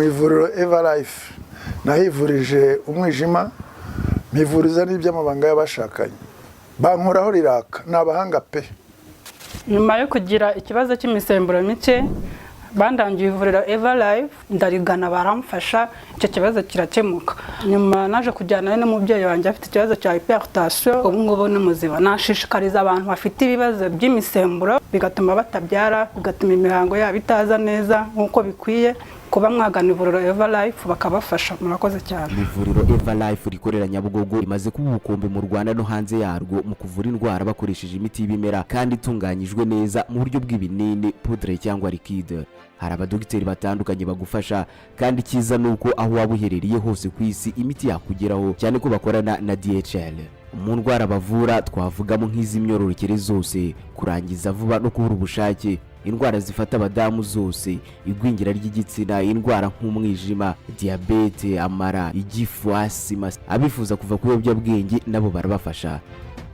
Ivuriro Everlife nahivurije umwijima, mivuriza n'iby'amabanga y'abashakanye. Bankoraho riraka n'abahanga pe. Nyuma yo kugira ikibazo cy'imisemburo mike, bandangiye ivuriro Everlife, ndarigana baramfasha, icyo kibazo kirakemuka. Nyuma naje kujyana n'umubyeyi wanjye afite ikibazo cya hypertension, ubu ngubu ni muzima. Nashishikariza abantu bafite ibibazo by'imisemburo bigatuma batabyara, bigatuma imihango yabo itaza neza nk'uko bikwiye, kuba mwagana ivuriro Everlife bakabafasha. Murakoze cyane. Ivuriro Everlife rikorera Nyabugogo rimaze kuba ubukombe mu Rwanda no hanze yarwo mu kuvura indwara bakoresheje imiti y'ibimera kandi itunganyijwe neza mu buryo bw'ibinini, poudre cyangwa liquide. Hari abadogiteri batandukanye bagufasha, kandi cyiza nuko aho waba uherereye hose ku isi imiti yakugeraho, cyane ko bakorana na DHL. Mu ndwara bavura twavugamo nk'iz'imyororokere zose, kurangiza vuba no kubura ubushake, indwara zifata abadamu zose, igwingira ry'igitsina, indwara nk'umwijima, diabete, amara, igifu, asima. Abifuza kuva ku biyobyabwenge nabo barabafasha.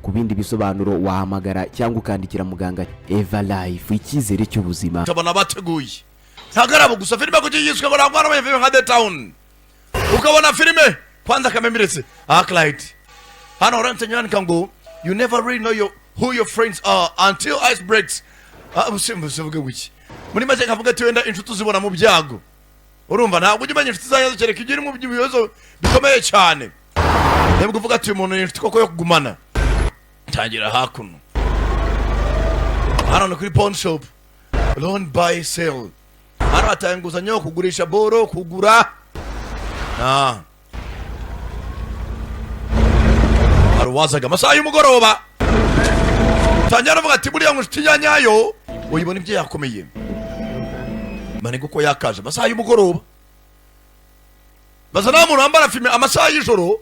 Ku bindi bisobanuro wahamagara cyangwa ukandikira muganga. Everlife, icyizere cy'ubuzima. Tabana bateguye ntagarabo gusa filime ko yiswe ngo nangwana mu filime nka The Town, ukabona filime kwanza kamemiretse Clyde hano urante nyani kango, you never really know who your friends are until ice breaks. Usimvuge wiki muri maze kavuga ati wenda inshuti zibona mu byago, urumva ntabwo ujye inshuti zanyu kereka igihe mu bibazo bikomeye cyane, ntabwo kuvuga ati umuntu inshuti koko yo kugumana. Tangira hakuno hano kuri pawn shop, loan buy sell, hano atanguza nyo kugurisha boro, kugura aruwazaga amasaha y'umugoroba. Tangira avuga ati buriya inshuti nyanyayo uyibona ibyo yakomeye mane kuko yakaje amasaha y'umugoroba. Baza namuntu ambara filime amasaha y'ijoro.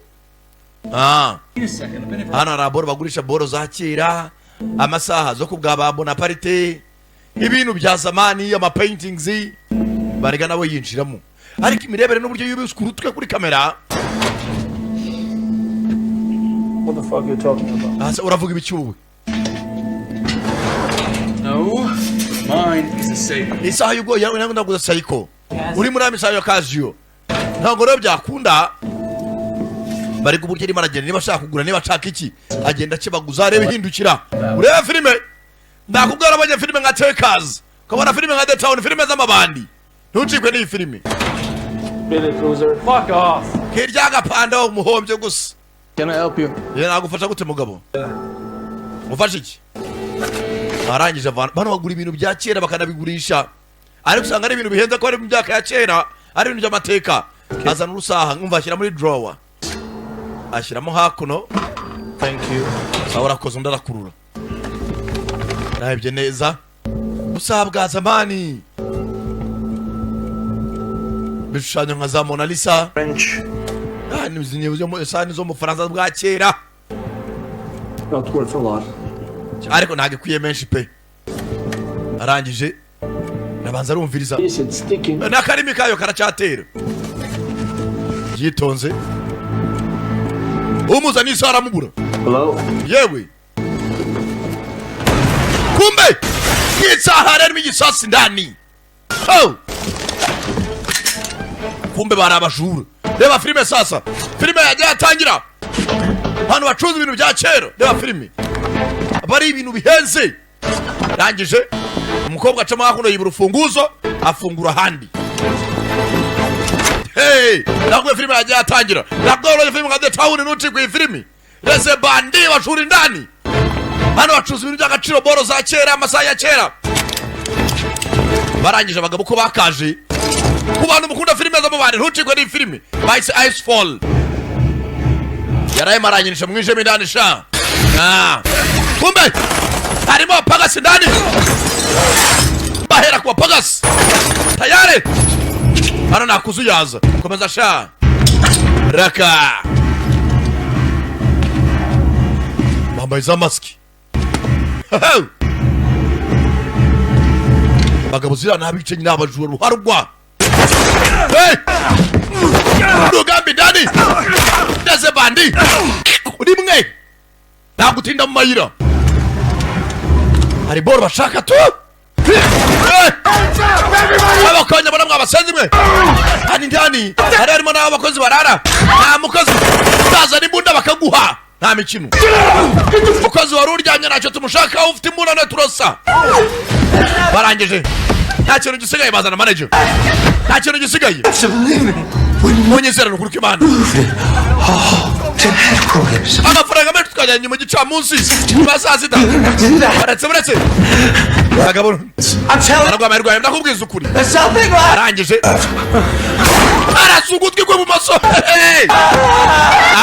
Hano araboro bagurisha boro za kera, amasaha zo kubwaba Bonaparte, ibintu bya zamani, ama paintings barega nawe yinjiramo, ariko imirebere n'uburyo yubiswe urutwe kuri kamera. What the fuck you talking about? Uravuga ibicyuwe. No, mine is a Seiko. Isaha y'ubwo yawe ndaguza Seiko. Uri muri amisaha yo Casio. Ntabwo rero byakunda. Bari kuburyo ari maragenda niba ashaka kugura, niba ashaka iki agenda kibaguza arebe hindukira. Urebe filime ndakubwira abanye filime nka Takers, ukabona filime nka The Town, filime z'amabandi ntucikwe n'iyi filime. Billy Cruiser, fuck off. Kirya gapanda umuhombye gusa. Can I help you? Nagufasha gute mugabo? Mufasha iki? Barangije bano bagura ibintu bya kera bakanabigurisha, ariko usanga ari ibintu bihenze ko ari mu myaka ya kera, ari ibintu by'amateka. Azana urusaha ngumva ashyira muri drawer, ashyiramo hakuno. Thank you. Sawura kozo ndarakurura nabye neza usaha bwa zamani, bishushanyo nka za Mona Lisa, French. Nizo mu esani zo mu Faransa bwa kera, Not worth a lot. ariko nagikwiye menshi pe. Arangije nabanza arumviriza Is it sticking? nakarimi kayo karacyatera, yitonze umuzani isara mubura. Hello? Yewe kumbe kitsaha rero igisasi ndani. Kumbe barabajura. Reba filime sasa, filime yagiye atangira hano bacuza ibintu bya kera. Reba filime bari ibintu bihenze. Rangije umukobwa acamo hakuno yibura urufunguzo afungura handi. Nagwe filime yagiye atangira. Nagwe filime nka The Town nuti ku filime reze bandi bacura indani hano bacuza ibintu by'agaciro, boro za kera, amasaha ya kera. Barangije abagabo ko bakaje ku bantu mukunda filime z'amabandi ntucikwe n'iyi filime bahise Icefall. Yaraye maranyisha mwijeme indani sha. Kumbe harimo Pagasi ndani, bahera kwa Pagasi tayari. Hano nakuzuyaza komeza sha raka bambaye za maski. Bagabo zira nabice nyina abajura ruharugwa. Rugambi ndani ndeze bandi urimwe nagutinda mu mayira. Hari boro bashaka tu abakonya bona mwabasenzi mwe hani ndani hari harimo n'abakozi barara nta mukozi utaza n'imbunda bakaguha nta mikino umukozi wari uryamye ntacyo tumushaka ufite imbunda na turosa barangije nta kintu gisigaye bazana manager nta kintu gisigaye munyizera n'ukuri kw'Imana amafaranga menshi twajyanye mu gicamunsi basazita baretse bagabo aragwa amerwaye ndakubwiza ukuri arangije arasugutwe kwe mu maso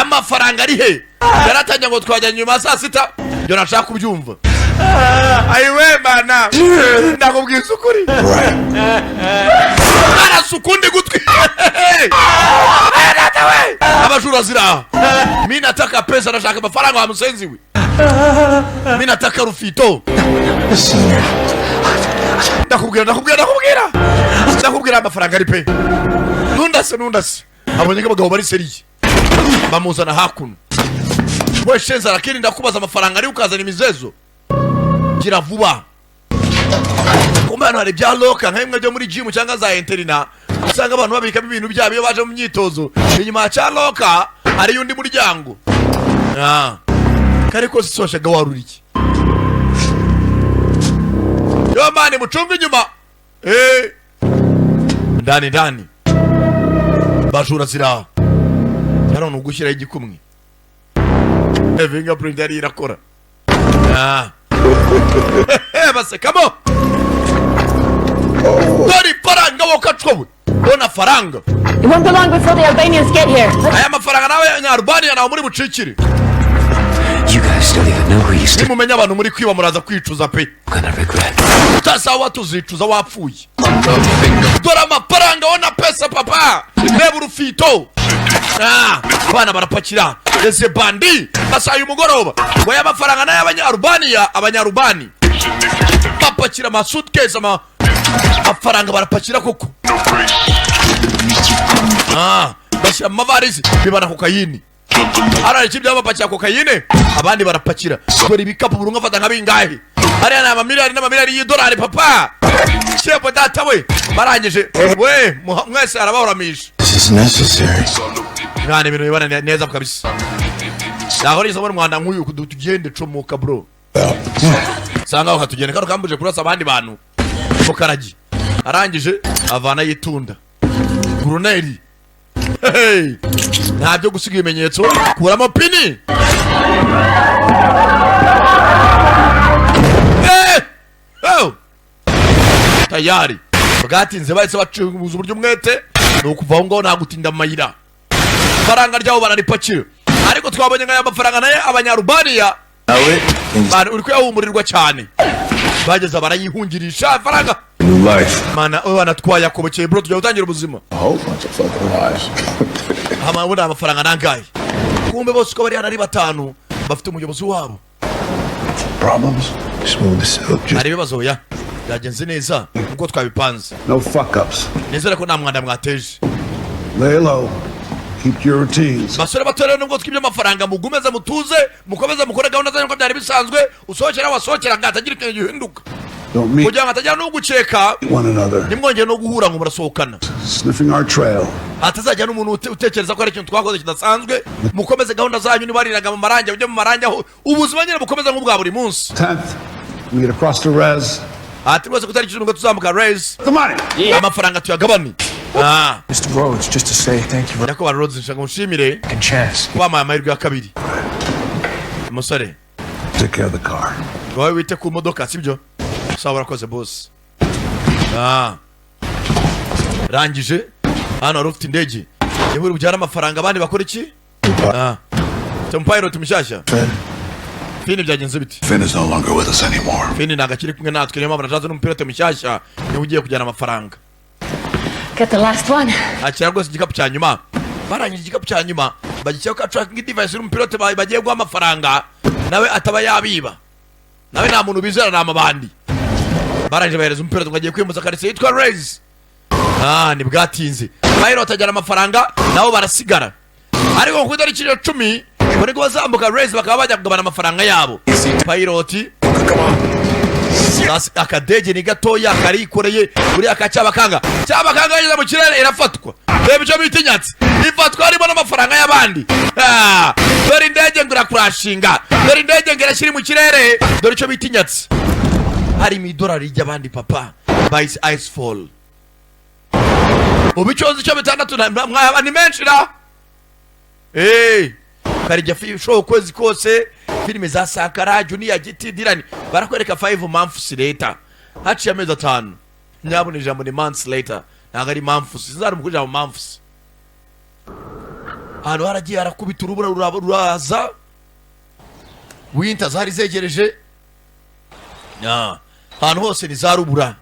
amafaranga ari he yaratanya ngo twajyanye nyuma saa sita byo nashaka kubyumva ayiwe mana ndakubwiza ukuri arasukundi gutwi abajura zira mimi nataka pesa nashaka amafaranga wa musenzi we mimi nataka rufito ndakubwira amafaranga ari pe nundase abonye abagabo bari seriye bamuzana hakuno we shenza lakini ndakubaza amafaranga ari ukazana imizezo gira vuba kumbe hano hari bya loka nk'imwe byo muri gym cyangwa za interina usanga abantu babikamo ibintu byabo iyo baje mu myitozo inyuma ya loka hari undi muryango kare ko soshaga waruriki yo mani mucunga inyuma ndani bajura zira yarone ugushyiraho igikumwe fingerprint yari irakora basekamo dori faranga wakachwowe bona faranga It won't be long before the Albanians get here. aya mafaranga nawe y'Albania nawe muri bucikire You guys don't even know who you still nimumenya abantu muri kwiba muraza kwicuza pe gonna regret. utasa watuzicuza wapfuye dora amafaranga ona pesa papa reba urufito bana barapakira ese bandi basaye umugoroba ngo y'amafaranga nayo abanyarubani bapakira ama suitcase amafaranga barapakira koko bashyira mu mavarisi bibana kokayini ara ikibya bapakira kokayine abandi barapakira dore ibikapu burunga afata nk'abingahe ariya na mamiliyari y'idolari papa shepo data we barangije we mwese arabahoramisha This is necessary. ngane ibintu bibana neza kabisa naho rizo muri Rwanda nk'uyu tugende comoka bro sanga aho tugende karo kambuje kurasa abandi bantu ko karagi arangije avana yitunda Brunei ntabyo gusiga ibimenyetso kuramo pini tayari bwatinze bahise bacubuza uburyo umwete nukuvaho ngo nagutinda amayira faranga ryawo bararipakira ariko twabonye ngaya amafaranga naye abanyarubaniya uri kuyahumurirwa cyane bageze barayihungirisha faranga New life. mana banatwaye akobokeye bro tujya gutangira ubuzima A whole bunch of fucking lies. amabona amafaranga nangaye kumbe bose uko bari hano ari batanu bafite umuyobozi wabo Problems? Smooth this out. Just hari ibibazo ya byagenze neza nkuko twabipanze No fuck ups. nizere ko nta mwanda mwateje Lay low. Keep your routines. basore bato rero nubwo twibye amafaranga mugumeze mutuze mukomeze mukore gahunda zanyu uko byari bisanzwe usohokera wasohokera ngo hatagira ikintu gihinduka Don't meet kugira ngo hatagira n'ugukeka one another. nimwongeye no guhura ngo murasohokana Sniffing our trail. hatazajya n'umuntu utekereza ko ari ikintu twakoze kidasanzwe mukomeze gahunda zanyu nibariraga mu marangi ujye mu marangi aho ubuzima nyine bukomeze nk'ubwa buri munsi 10th, we get across the res. ati rwose ku itariki 7 tuzamuka raise The money! amafaranga tuyagabane Mr. Rhodes, just to say thank you for nyakubahwa Rhodes nshaka mushimire the chance. kubampaye amahirwe ya kabiri umusore Take care of the car. wowe wite ku modoka sibyo sawa urakoze boss rangije hano hari ufite indege niba uri bujyane amafaranga abandi bakora iki tempirot mushyashya Fini byagenze biti Finn is no longer with us anymore. Fini ntabwo akiri kumwe natwe niyo mpamvu nashatse n'umupilote mushyashya niwe ugiye kujyana amafaranga Get the last one. akira rwose igikapu cya nyuma barangije igikapu cya nyuma bagishyiraho ka tracking device n'umupilote bagiye guha amafaranga nawe ataba yabiba nawe nta muntu bizera ni amabandi barangije bahereza umupilote ngo agiye kwimuza karitsiye yitwa Raze ni bwatinze pilot ajyana amafaranga nabo barasigara ariko ku itariki ya 10 bari bazambuka Raze bakaba bajya kugabana amafaranga yabo pilot akadege ni gatoya karikoreye buriya kacyabakanga yageze mu kirere irafatwa reba icyo bita inyatsi ifatwa harimo n'amafaranga y'abandi dore indege ngo irakurashinga dore indege ngo irashyira mu kirere dore icyo bita inyatsi harimo idolari ry'abandi papa bayise Icefall ubu icyozi cyo bitandatu mwaba ni menshi ra karijya show ukwezi kose filime za Sakara Junior Giti Dirani barakwereka 5 months later haciye amezi 5 nyabone ijambo ni months later ntago ari months sizari mu kujya mu months hano haragiye arakubita urubura ruraza winter zari zegereje hano hose ni zarubura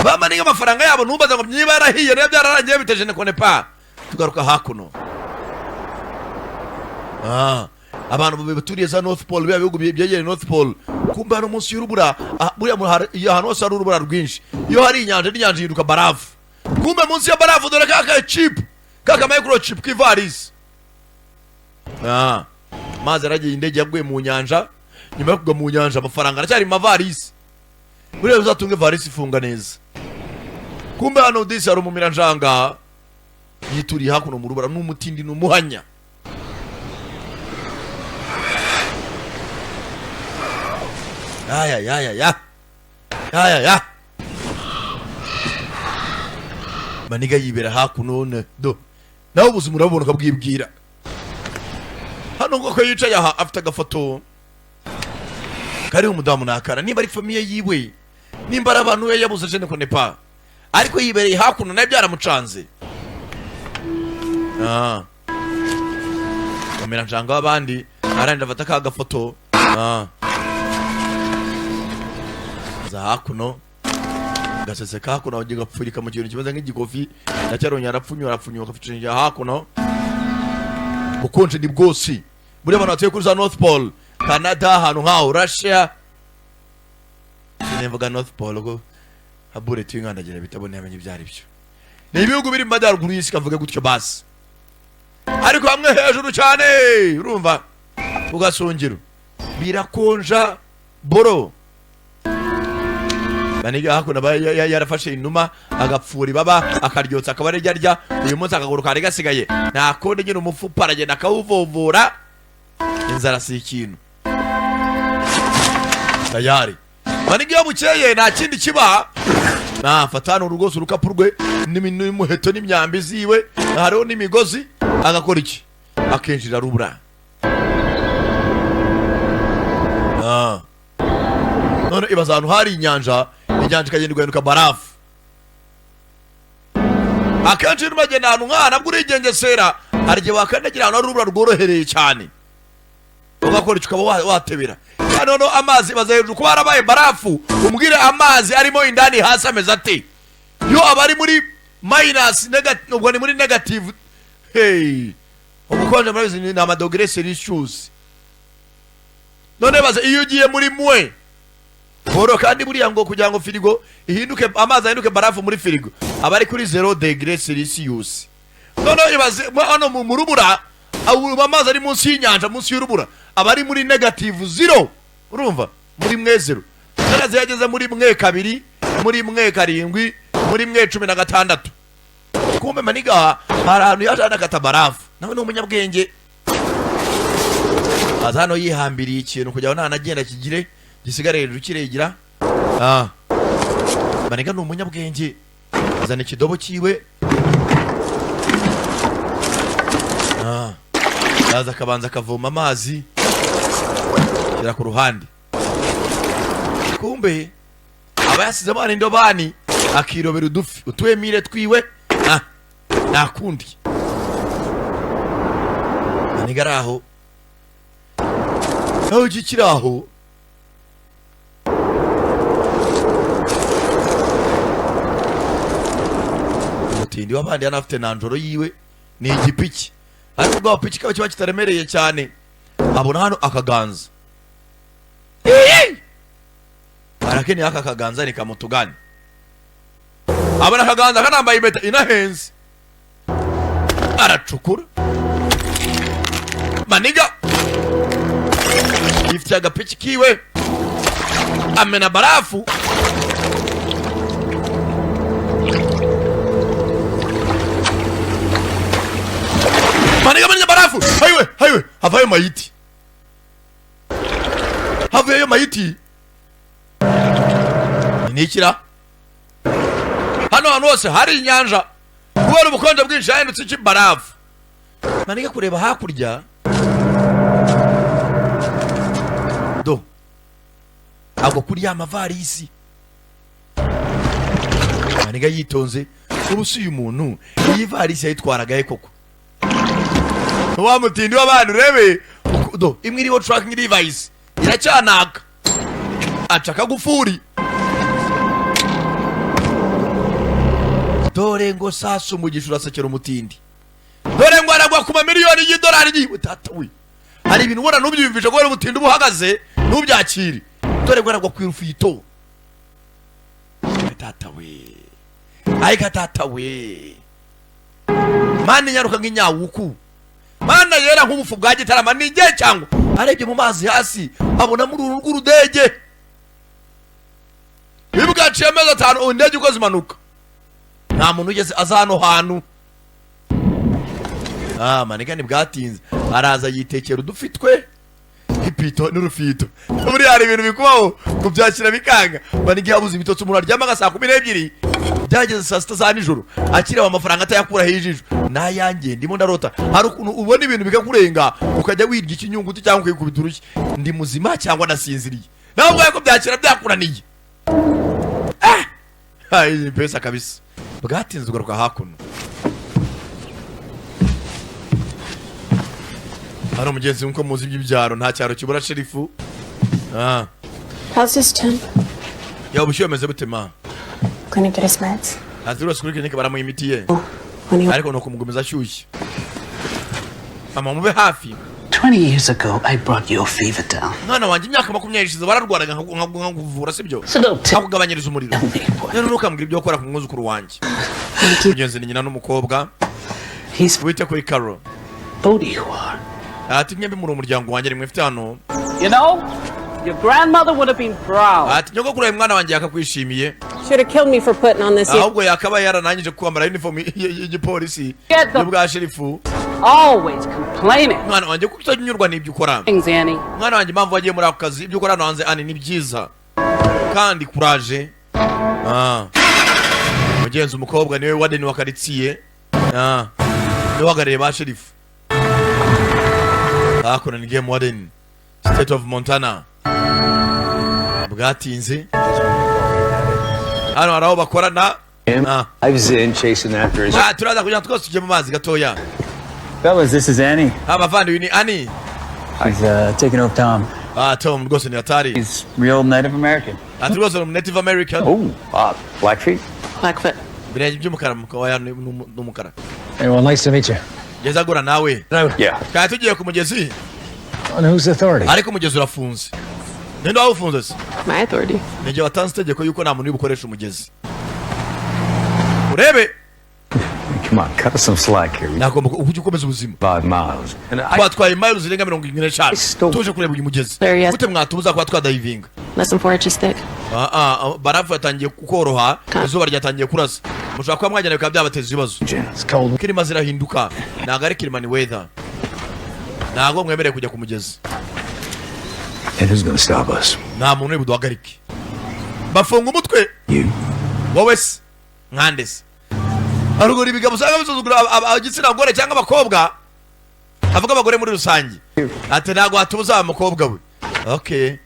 bamaninga amafaranga yabo numbaza ngo niba yarahiye rero byararangiye biteje ne kone pa tugaruka hakuno abantu baturiye za North Pole biya bihugu byegere North Pole kumbe hano munsi y'urubura buriya iyo hano hose ari urubura rwinshi iyo hari inyanja n'inyanja yiruka barafu kumbe munsi ya barafu dore kaka chip kaka microchip kivaris maze aragiye indege yaguye mu nyanja nyuma yo kugwa mu nyanja amafaranga aracyari mu mavarisi buriya uzatunge varisi ifunga neza kumbe hano disi hari umumiranjanga yituriye hakuno mu rubura n'umutindi n'umuhanya ya maniga yibera hakuno do nawe ubuzima urabona ukabwibwira hano ngo ko yicaye aha afite agafoto kari umudamu nakara niba ari famiye yiwe nimba ari abantu we yabuze je ne kone pa ariko yibereye hakuno nayo byaramucanze kamera njanga abandi arandi afata ka gafoto za hakuno gasese ka hakuno agiye gapfurika mu kintu kibaza nk'igikofi ndacyaronya arapfunywa akaficinja hakuno bukonje ni bwose muri abantu batuye kuri za North Pole Canada hano ngaho Russia nemvuga North Pole go habure twingandagira bitabone yamenye byari byo ni ibihugu biri madaruguru y'isi kavuga gutyo basi ariko hamwe hejuru cyane urumva ugasongero birakonja boro baniga hakuna yarafashe inuma agapfura baba akaryotsa akabare ryarya uyu munsi akaguruka ari gasigaye nta konde nyine umufupa aragenda akawuvovora inzara si ikintu tayari baniga yo bukeye nta kindi kiba fatana urugose urukapurwe n'imiheto n'imyambi ziwe hariho n'imigozi agakora iki akenjira rubura none ibaza ahantu hari inyanja ikagenda igahinduka barafu akenshi iyo uragenda ahantu nk'aha nabwo urigengesera hari igihe wakandagira ahantu hari urubura rworohereye cyane ugakora icyo ukaba watebera noneho amazi baza hejuru kuba harabaye barafu umbwire amazi arimo indani hasi ameze ate yo aba ari muri minus ubwo ni muri negative ubukonje murabizi ni amadogere celsius none baza iyo ugiye muri mwe boro kandi buriya ngo kugira ngo firigo ihinduke amazi ahinduke barafu muri firigo aba ari kuri 0 degrees celsius none ibaze hano mu rubura amazi ari munsi y'inyanja munsi y'urubura aba ari muri negative 0 urumva muri mwe 0 naraze yageze muri mwe 2 muri mwe 7 muri mwe 16 kumbe maniga hari ahantu yajana katabarafu nawe ni umunyabwenge azano yihambiriye ikintu kugira ngo ntanagenda kigire gisigare hejuru kiregira maniga ni umunyabwenge azana ikidobo kiwe yaza akabanza akavoma amazi kira ku ruhande kumbe aba yasize abana indobani akirobera udufi utuemire twiwe nakundi maniga araho naho gikiraho umutindi w'abandi yanafite nanjoro yiwe ni igipiki ariko bwa piki kaba kiba kitaremereye cyane abona hano akaganza arakene aka kaganza ni kamutugani abona akaganza kanambaye impeta inahenze aracukura maniga ifite agapiki kiwe amena barafu. Maniga amena barafu. Haiwe havayo mayiti. Havayo mayiti. Nikira hano hano hose hari inyanja kubera ubukonje bwinshi yahindutse ikibarafu. Maniga kureba hakurya do agwa kuri ya mavarisi. Maniga yitonze ubusi uyu muntu iyi varisi yitwaraga koko wa mutindi w'abantu rebe do imwe iriho tracking device iracyanaka acaka gufuri. Dore ngo sasa umugisha urasekera umutindi. Dore ngo aragwa ku mamiliyoni y'idolari yiwe tata we. Hari ibintu ubona nubyumvisha ko umutindi ubuhagaze nubyakiri. Dore ngo aragwa ku irufito. Tata we. Aika tata we. Mani nyaruka nk'inyawuku. Mana yera nk'ubufu bwa gitarama ninge cyangwa arebye mu mazi hasi abona muri uru rw'urudege. Bibwaciye amezi 5 indege uko zimanuka. Nta muntu ugeze azano hantu. Maniga ni bwatinze araza yitekera udufitwe ipito n'urufito. Muri hari ibintu bikubaho kubyakira bikanga. Maniga yabuze ibitotsi umuntu aryama saa 12 byageze saa 6 za nijoro akira amafaranga atayakura hejuru nayange ndimo ndarota. Hari ukuntu ubona ibintu bikakurenga ukajya wirya ikinyunguti cyangwa ukikubita urushyi ndi muzima cyangwa nasinziriye nabwo yako byakira byakuraniye. Hayi pesa kabisa bwatinze ugaruka hakuno. Hano mugenzi nko muzi by'ibyaro nta cyaro kibura sherifu. How's this temp? Ya ubushyuhe meze butema. Gonna get his meds. Azirose kuri clinic baramuha imiti ye. Ariko no kumugumeza ashyushye. Mama mube hafi. 20 years ago, I brought your fever down. Mwana wanjye imyaka 20 ishize bararwaraga nkakuvura sibyo. Akugabanyiriza umuriro. Rero ntukambwira ibyo ukora ku mwuzukuru wanjye. Mugenzi ni nyina n'umukobwa. Wite kuri Carol. Bodhi you are. Ati nyembe muri umuryango wanjye rimwe mfite hano. You know, your grandmother would have been proud. Ati nyogokuru mwana wanjye yakakwishimiye. Should have killed me for putting on this. Ahubwo yakaba yarananyije kwambara uniform y'igipolisi. Y'ubwa sherifu. Always complaining. Mwana wanjye kutanyurwa n'ibyo ukora. Mwana wanjye mpamvu wagiye muri ako kazi ibyo ukora hanze ani ni byiza. Kandi courage. Mugenzi umukobwa niwe wadeni wakaritsiye. Niwe wagareye ba sherifu. Akona ni game warden State of Montana. Bwatinze hano araho bakorana. I was in chasing after his. Turaza kujya twose tujye mu mazi gatoya. Fellas, this is Annie. Abavandi ni Annie. He's taking over Tom. Tom rwose ni atari. He's real Native American. Rwose ni Native American. Oh, Blackfeet. Blackfoot. Birenge by'umukara mukaya n'umukara. Hey, well, nice to meet you. Geza gura nawe. Yeah. Kandi tugiye ku mugezi. On whose authority? Ariko umugezi urafunze. Ninde wawufunze se? My authority. Nige watanze itegeko yuko nta muntu ubukoresha umugezi. Urebe. Come on, cut us some slack here. Nagomba ujye ukomeza ubuzima. 5 miles. And twatwaye miles zirenga 25. Tuje kureba uyu mugezi. Gute mwatubuza kwa twadayivinga? Less than 4 inches thick. Barafu yatangiye kukoroha, izuba ryatangiye kurasa. Mushaka kwa mwajyana bikaba byabateza ibibazo. It's cold. Kirima zirahinduka. Ntago ari Kilimani weather. Ntago mwemereye kujya ku mugezi. And who's gonna stop us? Nta muntu ubuduhagarike. Bafunga umutwe. Wowe se nkandese. Arugura ibigabo usanga bisuzugura igitsina gore cyangwa abakobwa. Avuga abagore muri rusange. Ati ntago hatubuza abakobwa we. Okay.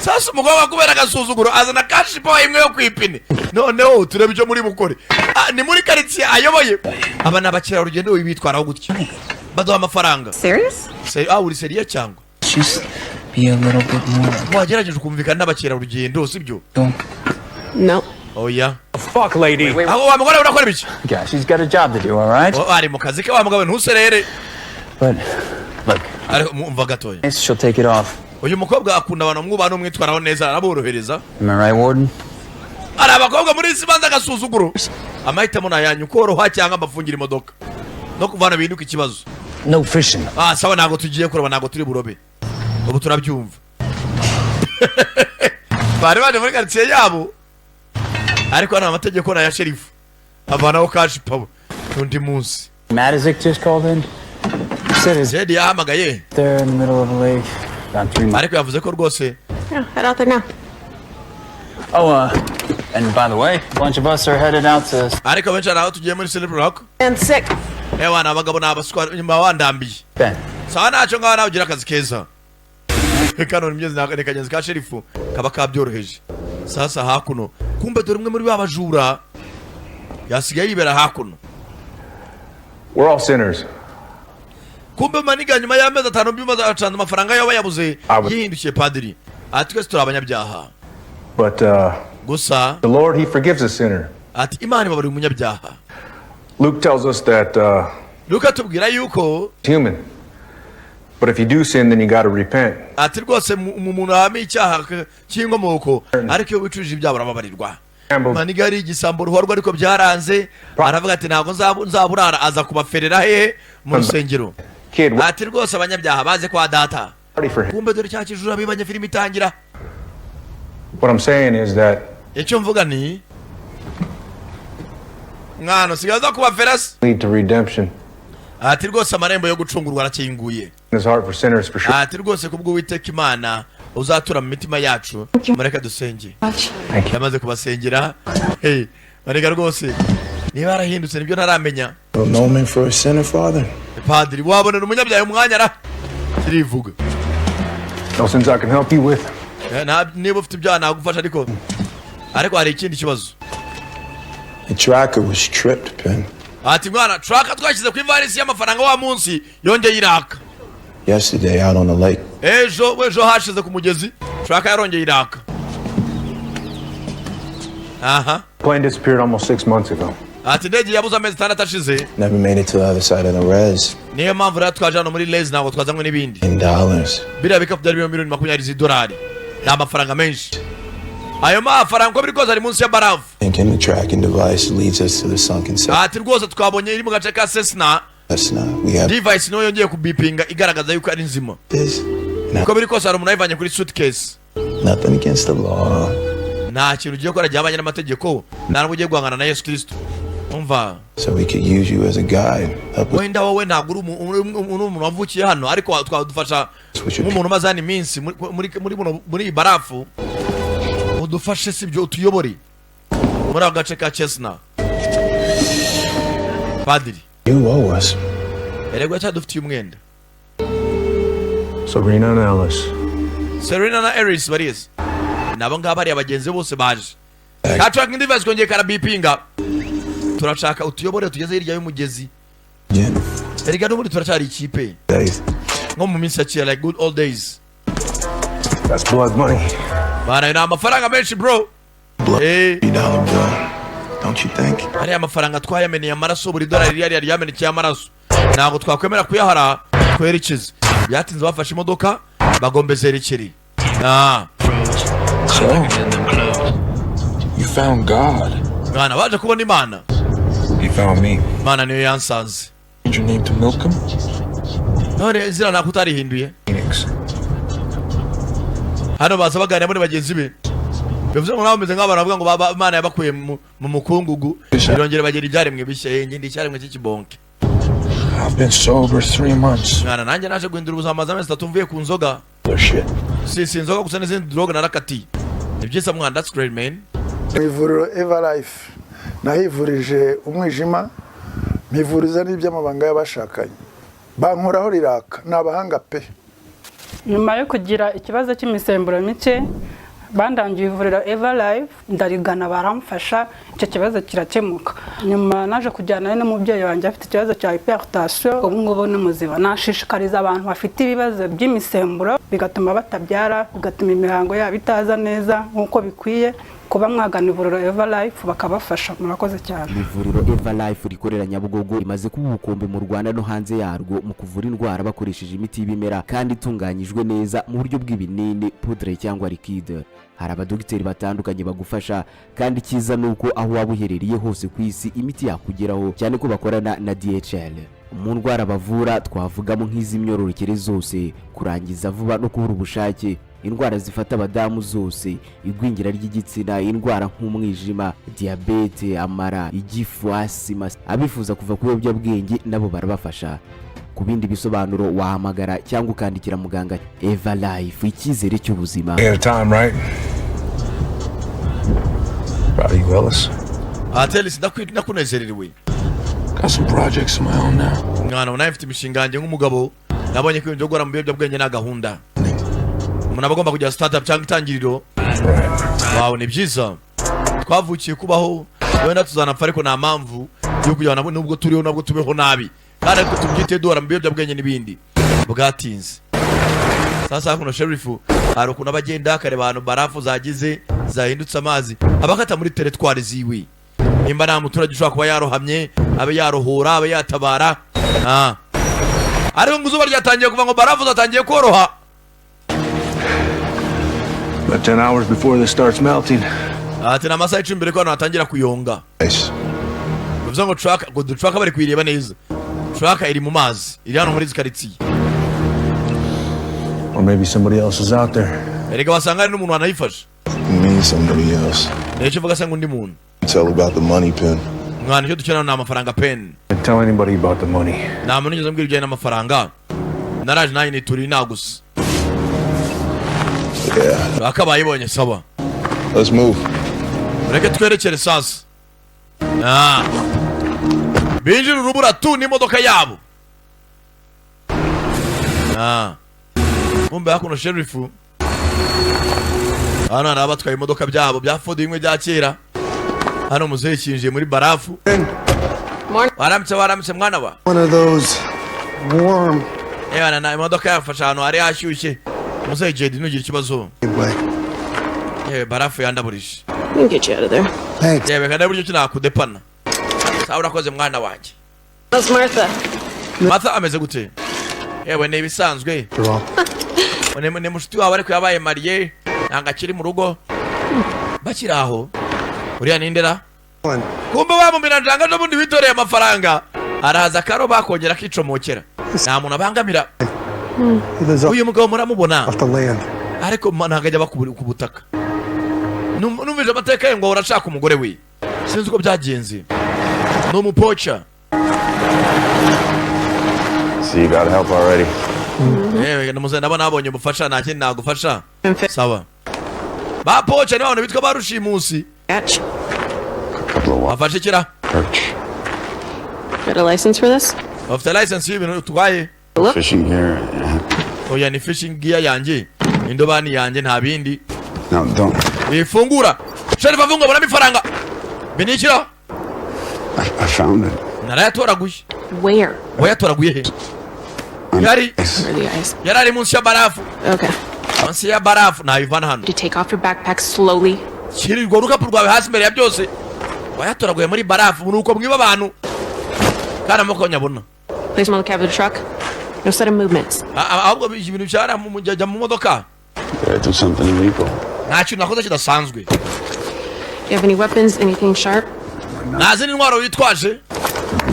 Sasa umugabo kubera agasuzuguro azana cash boy imwe yo kwipine. Noneho turebe icyo muri bukore. Ni muri quartier ayoboye. Aba nabakira urugendo wibitwaraho gutyo. Baduha amafaranga. Serious? Uri serious cyangwa? Just be a little bit more. Wagerageje kumvikana n'abakira urugendo sibyo? No. Oh yeah. Fuck lady. Aho wa mugore urakora biki? Yeah, she's got a job to do, all right? Ari mu kazi ke wa mugabo ntuserere. But look. Ari umva gatoya. She'll take it off. Uyu mukobwa akunda abantu mwubana umwitwaraho neza araborohereza. Am I right, Warden? Ari abakobwa muri isi banza gasuzuguro. Amahitamo na yanyu koroha cyangwa amafungira imodoka. No kuvana binduka ikibazo. No fishing. Sawa ntago tugiye kuraba ntago turi burobe. Ubu turabyumva. bari baje muri quartier yabo ariko nta mategeko na ya sheriff avanaho cash power undi munsi. Matizik just called in. Said yahamagaye They're in the middle of a lake. About 3 miles. ariko yavuze ko rwose Yeah, head out there now. Oh, and by the way, a bunch of us are headed out to... ariko benshi araho tugiye muri Silver Rock. And sick. Ewa n'abagabo n'abaswa nyuma wandambiye. Ben. Sawa naco ngaho nawe ugira akazi keza. Kano nimyezi n'akanyenzi ka sheriff kaba kabyoroheje. Sasa hakuno kumbe dore umwe muri babajura yasigaye yibera hakuno. We're all sinners. Kumbe maniga nyuma y'amezi 5 bimaze acanza amafaranga yaba yabuze yihindukiye padiri. Ati twese turi abanyabyaha. But gusa the Lord, he forgives a sinner. Ati Imana ibabari umunyabyaha. Luke tells us that Luka tubwira yuko human. But if you do sin, then you got to repent. ati rwose umuntu ahame icyaha cy'inkomoko ariko iyo wicujije ibyaha urababarirwa. Maniga ari igisambo ruhorwa ariko byaranze aravuga ati ntabwo nzaburara aza kubaferera he mu rusengero. Ati rwose abanyabyaha baze kwa data. Kumbe dore cya kijura bibanye filime itangira. What I'm saying is that icyo mvuga ni mwana sigaza kubaferas lead to redemption. Ati rwose amarembo yo gucungurwa arakinguye. It's hard for sinners for sure. Ati rwose kubwo Uwiteka Imana uzatura mu mitima yacu mureka dusenge. Yamaze kubasengera. Hey, marega rwose niba arahindutse nibyo ntaramenya. Don't know me for a sinner, Father. Padiri wabona umunyabyaha umwanya ra kirivuga. No sins I can help you with. Niba ufite ibyaha nagufasha ariko hari ikindi kibazo. The tracker was tripped, Ben. Ati mwana tracker twashyize ku ivarisi y'amafaranga wa munsi yongeye iraka. Yesterday out on the lake. Ejo hashize ku mugezi tracker yarongeye iraka. Aha. Plane disappeared almost 6 months ago. Ati ndege yabuze amezi 6 ashize. Never made it to the other side of the res. Niyo mpamvu rero twaje hano muri Les ntabwo twazanywe n'ibindi. $10. Biriya bikapu byari $20,000 ni amafaranga menshi. Ayo mafaranga uko biri koza ari munsi ya barafu. Thinking the tracking device leads us to the sunken side. Ati rwose twabonye iri mu gace ka Cessna. We have device niyo yongeye kubipinga igaragaza yuko ari nzima. Uko biri koza hari umuntu ayivanye kuri suitcase. Nothing against the law. Nta kintu ugiye gukora gihwanye n'amategeko ntabwo ugiye guhangana na Yesu Kristo. Umva. So we could use you as a guide. Wenda wowe ntabwo uri umuntu wavukiye hano ariko twadufasha nk'umuntu umaze hano iminsi muri barafu udufashe sibyo utuyobore muri agace ka Cessna. Padiri. You owe us. Erego cyadufitiye umwenda. Serena and Ellis. Serena na Ellis barize. Nabo ngaba ari abagenzi bose baje. Ka tracking device kongeye karabipinga. Turashaka utuyobore tugeze hirya y'umugezi. Erega no muri turacari ikipe. Nko mu minsi ya like good old days. That's blood money. Bana ina amafaranga menshi bro. Hey. Don't you think? Ari amafaranga twayameneye amaraso buri dolari yari yamenekeye amaraso. Ntabwo twakwemera kuyahara twerekeze. Byatinze bafashe imodoka bagombezera ikiri. So, you found God. Mwana baje kubona Imana. He found me. Mana niyo yansanze. Change your name to Milcom? None izina nakutarihinduye. Phoenix. Hano baza baganira muri bagenzi be. Bivuze ngo bameze nk'abantu bavuga ngo Imana yabakuye mu mukungugu birongera bagera ibyaremwe bishye ngindi icyaremwe cy'ikibonke. I've been sober 3 months. Mwana nanjye naje guhindura ubuzima maze amezi 3 mvuye ku nzoga. Si inzoga gusa n'izindi droga narakati. Nibyisa mwana, that's great man. Ivuriro Everlife nahivurije umwijima mivuriza n'iby'amabanga y'abashakanye bankoraho riraka n'abahanga pe. Nyuma yo kugira ikibazo cy'imisemburo mike bandangiye ivuriro Everlife ndarigana baramfasha icyo kibazo kirakemuka. Nyuma naje kujyana n'umubyeyi wanjye afite ikibazo cya hypertension ubu ngubu ni muzima. Nashishikariza abantu bafite ibibazo by'imisemburo bigatuma batabyara bigatuma imihango yabo itaza neza nkuko bikwiye kuba mwagana ivuriro Everlife bakabafasha. Murakoze cyane. Ivuriro Everlife rikorera Nyabugogo rimaze kuba ubukombe mu Rwanda no hanze yarwo mu kuvura indwara bakoresheje imiti y'ibimera kandi itunganyijwe neza mu buryo bw'ibinini, poudre cyangwa liquide. Hari abadogiteri batandukanye bagufasha kandi cyiza nuko aho waba uherereye hose ku isi imiti yakugeraho cyane ko bakorana na DHL. Mu ndwara bavura twavugamo nk'iz'imyororokere zose, kurangiza vuba no kubura ubushake, indwara zifata abadamu zose, igwingira ry'igitsina, indwara nk'umwijima, diyabete, amara, igifu, asima. Abifuza kuva ku biyobyabwenge nabo barabafasha. Ku bindi bisobanuro wahamagara cyangwa ukandikira muganga. Eva Life, icyizere cy'ubuzima. Atelis ndakunezerewe. Got some projects of my own now. Mwana unafite imishinga yanjye nk'umugabo, nabonye ko ibyo gukora mu biyobyabwenge na gahunda. Umuntu abagomba kujya startup cyangwa itangiriro. Wow, ni byiza. Twavukiye kubaho, wenda tuzanapfa ariko nta mpamvu yo kujya nubwo turiho nabwo tubeho nabi. Kandi ariko tubyite duhora mu biyobyabwenge n'ibindi. Bwatinze. Sasa kuno sherifu hari ukuntu abagenda akareba abantu barafu zagize zahindutse amazi abakata muri teritwari ziwe. Nimba nta muturage ushobora kuba yarohamye, abe yarohora, abe yatabara. Ariko ngo izuba ryatangiye kuva ngo barafu zatangiye koroha. About 10 hours before this starts melting. Ati na masaha 10 mbere ko natangira kuyonga. Bivuze ngo truck bari kwireba neza. Truck iri mu mazi, iri hano muri zikaritsiye. Or maybe somebody else is out there. Erega basanga ari n'umuntu wanayifasha. Me somebody else. N'icyo vuga sanga undi muntu. Tell about the money pen. Mwana cyo dukenera na amafaranga pen. Don't tell anybody about the money. Na muntu nigeze mbwira ibijyanye n'amafaranga. Naraje nayo nituri nagusa. Yeah. Akabayibonye sawa. Let's move. Reka twerekere sasa. Binjira urubura tu n'imodoka yabo. Mumbe hakuno sherifu. Hano hari abatwaye imodoka byabo bya Ford bimwe bya kera. Hano muzehe kinjiye muri barafu. Waramutse mwana wa. One of those warm. Na imodoka yafasha hano hari hashyushye. Muzehe Jedi nugira ikibazo. Barafu yandaburishe. We can get you out of there. Thanks. Kandi buryo kinakudepana. Sawa urakoze mwana wanjye. How's Martha? Martha ameze gute? Ne ibisanzwe. Ne mushuti wawe ariko yabaye mariye, nanga kiri mu rugo. Bakira aho. Uriya nindera? Kumbe wamumira njanga no bundi bitoreye amafaranga. Araza karo bakongera kicomokera. Nta muntu abangamira. Uyu mugabo muramubona. Ariko ntago ajya bakubura ku butaka. Numvije amateka ye ngo urashaka umugore we. Sinzi uko byagenze. No mupocha. So you got help already. Namuze ndabona abonye ubufasha nta kindi nagufasha. Sawa. Ba pocha ni abantu bitwa barushimusi. Afashe kira. Got a license for this? Of the license y'ibintu utwaye. Fishing gear. Oya ni fishing gear yanjye. Indobani yanjye nta bindi. No, don't. Ifungura. Sherifa funga bona mifaranga. Binikira. I found it. Narayatoraguye. Where? Wayatoraguye he? Yari. Where are the eyes? Yarari munsi ya barafu. Okay. Munsi ya barafu na Ivan hano. To take off your backpack slowly. Shirirwa rukapu rwawe hasi mbere ya byose. Wayatoraguye muri barafu nuko mwiba abantu. Kana moko nyabona. Place them on the cab of the truck. No sudden movements. Ahubwo ibintu cyara mu mujya mu modoka. Did I do something illegal? Ntacyo nakoze kidasanzwe. You have any weapons? Anything sharp? Nazi intwaro witwaje?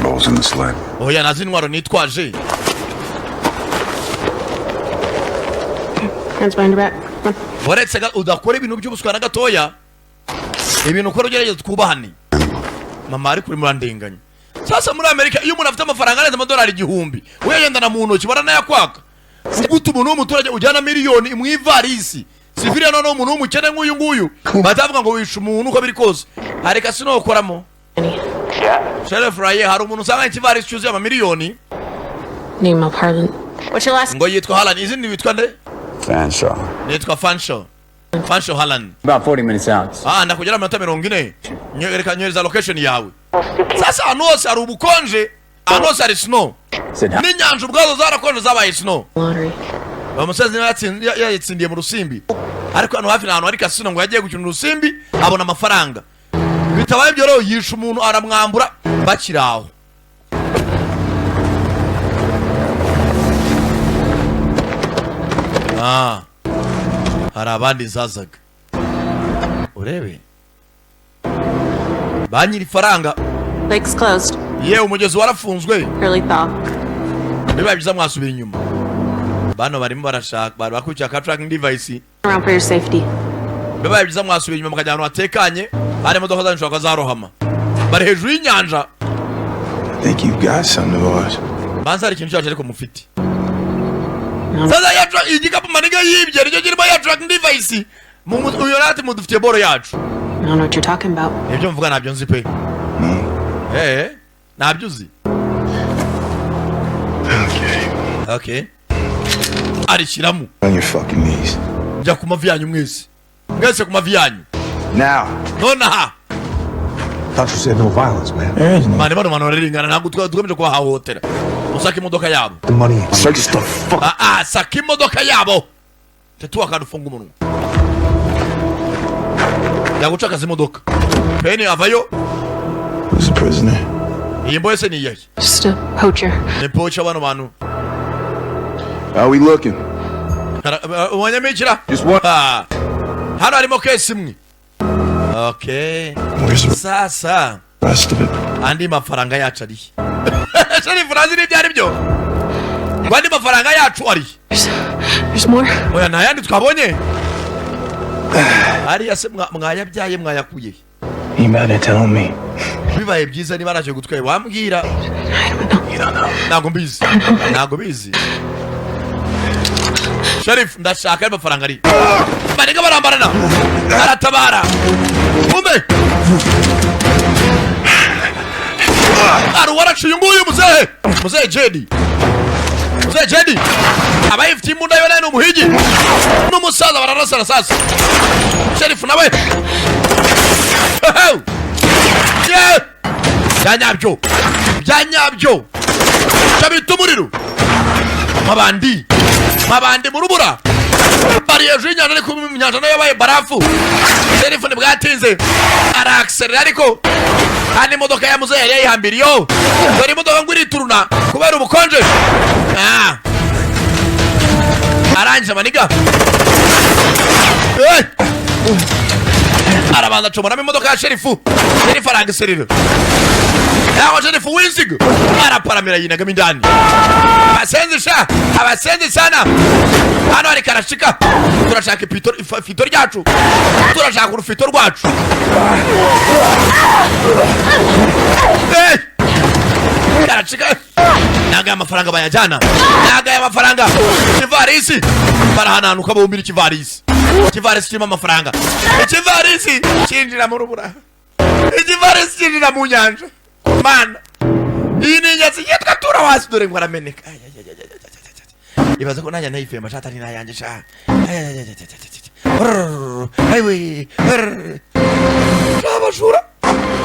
Balls in the sled. Oya nazi intwaro nitwaje. Hands behind your back. Boretse udakora ibintu by'ubuswa na gatoya. Ibintu ukora ugerageza twubahane. Mama ari kuri murandenganya. Sasa muri Amerika iyo umuntu afite amafaranga arenze amadolari 1000, uyagenda mu ntoki baranayakwaka. Ugutu umuntu w'umuturage ujyana miliyoni mu ivarisi. Siviriya none umuntu w'umukene nk'uyu nguyu. Batavuga ngo wishe umuntu uko biri kose. Areka sinokoramo. Sheriff Raye hari umuntu usanga ikivarisi cyuzuye amamiliyoni. Name of Harlan. What's your last? Ngo yitwa Harlan, izindi witwa nde? Fanshaw. Nitwa Fanshaw. Fanshaw Harlan. About 40 minutes out. Ndakugera mu minota 40. Nyereka nyereza location yawe. Sasa hano hari ubukonje, hano hari snow. N'inyanja ubwazo zarakonje zabaye snow. Lottery. Bamusazi yatsindiye mu rusimbi. Ariko hano hafi n'ahantu hari kasino ngo yagiye gukina urusimbi abona amafaranga. Bitabaye byo rero yisha umuntu aramwambura bakiraho. Hari abandi zazaga. Urebe. Banyiri faranga. Lake's closed. Yewe umugezi warafunzwe. Early thaw. Biba byiza mwasubira inyuma. Bano barimo barashaka bari bakurikiye ka tracking device Around for your safety. Bibaye byiza mwasubiye inyuma mukajya ahantu hatekanye hari imodoka zanyu zarohama bari hejuru y'inyanja. I think you've got something of ours. Banza hari ikintu cyacu ariko mufite. Sasa yacu igikapu maniga yibye nicyo kirimo ya tracking device uyo nati mudufitiye boro yacu. I don't know what you're talking about. Ibyo mvuga nabyo nzi pe. Nabyo uzi. Okay. Arishiramu. On your fucking knees. Njya ku mavi yanyu mwese. Mwese ku mavi yanyu. Now. Nonaha. Thought you said no violence, man. Mane bano barengana ntabwo tugamije kubahahotera. Usaka imodoka yabo. The money. Search the fuck. Saka imodoka yabo. Tetu akadufunga umunwa. Yaguca kazi imodoka. Penny avayo. Who's a prisoner? Iyi mboye se ni yayi. Just a poacher. Ni poacher bano. How we looking? Wanyamikira. Just one. Hano harimo kesi imwe. Okay. Sasa. Rest of it. Andi mafaranga yacu ari. Shari Franzi ni byari byo. Andi mafaranga yacu ari. There's more. Oya nayandi twabonye. Ari yase mwayabyaye mwayakuye. You mad at telling me? Bibaye byiza niba araje gutwaye wambwira. Ntago mbizi. Ntago bizi. Sharif ndashaka amafaranga ari. Bariga barambarana. Aratabara. Umbe. Waraciye nguyu muzehe. Muzehe Jedi. Muzehe Jedi. Abayifite imbunda yone n'umuhigi. N'umusaza bararasana sasa. Sharif nawe. Yeah. Byanyabyo. Chabita umuriro. Mabandi murubura. Bari hejuru y'inyanja ariko inyanja nayo yabaye barafu. Telefone bwatinze. Araakselera ariko kandi imodoka ya muzehe yari yihambiriyo. Dore imodoka ngo irituruna kubera ubukonje. Arangije maniga. Arabanza acomoramo imodoka ya Sherifu. Sherifu arangiserera. Yaho Sherifu winsiga. Araparamira yinagamo indani. Abasenzi sana. Hano hari karashika. Turashaka ifito ryacu. Turashaka urufito rwacu. Karashika. Naga amafaranga bayajana. Naga ya mafaranga. Kivarisi. Barahananuka bombira kivarisi. Kivarisi kirimo amafaranga. Kivarisi kinjira mu rubura. Kivarisi kinjira mu nyanja. Mana. Iyi ni nyatsi yitwa tura wasi dore ngo arameneka. Ibaza ko nanya nayife mashata ni nayanje sha. Highway. Abashura.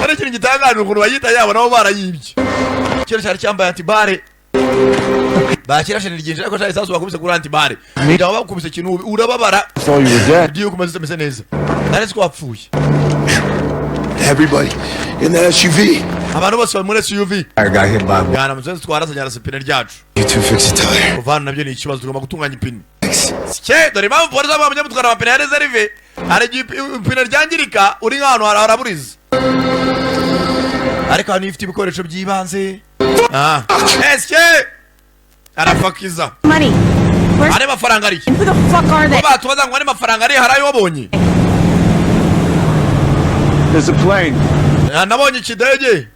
Ari kintu gitangana ukuntu bayita yabo nabo barayibye. Kira cyari cyambaye antibare. Bakirashe nirigije ariko cyari sasu bakubise kuri antibare. Ndaho bakubise kintu urababara. So you were dead. Diyo kumaze meze neza. Naretse ko wapfuye. Everybody in the SUV. Abantu bose bari muri SUV. I got hit by. Yana muzenzi twarasanya rasipine ryacu. You two fix the tire. Kuvana nabyo ni ikibazo tugomba gutunganya ipine. Sike dore mpamvu polisi bamenya mutwara amapine ya reserve. Hari ipine ryangirika uri nk'ahantu haraburiza. Ariko hano ifite ibikoresho by'ibanze. Sike arafakiza. Money. Ari mafaranga ari. Who the fuck are they? Baba tubaza ngo ari mafaranga ari harayo wabonye. There's a plane. Nabonye ikidege.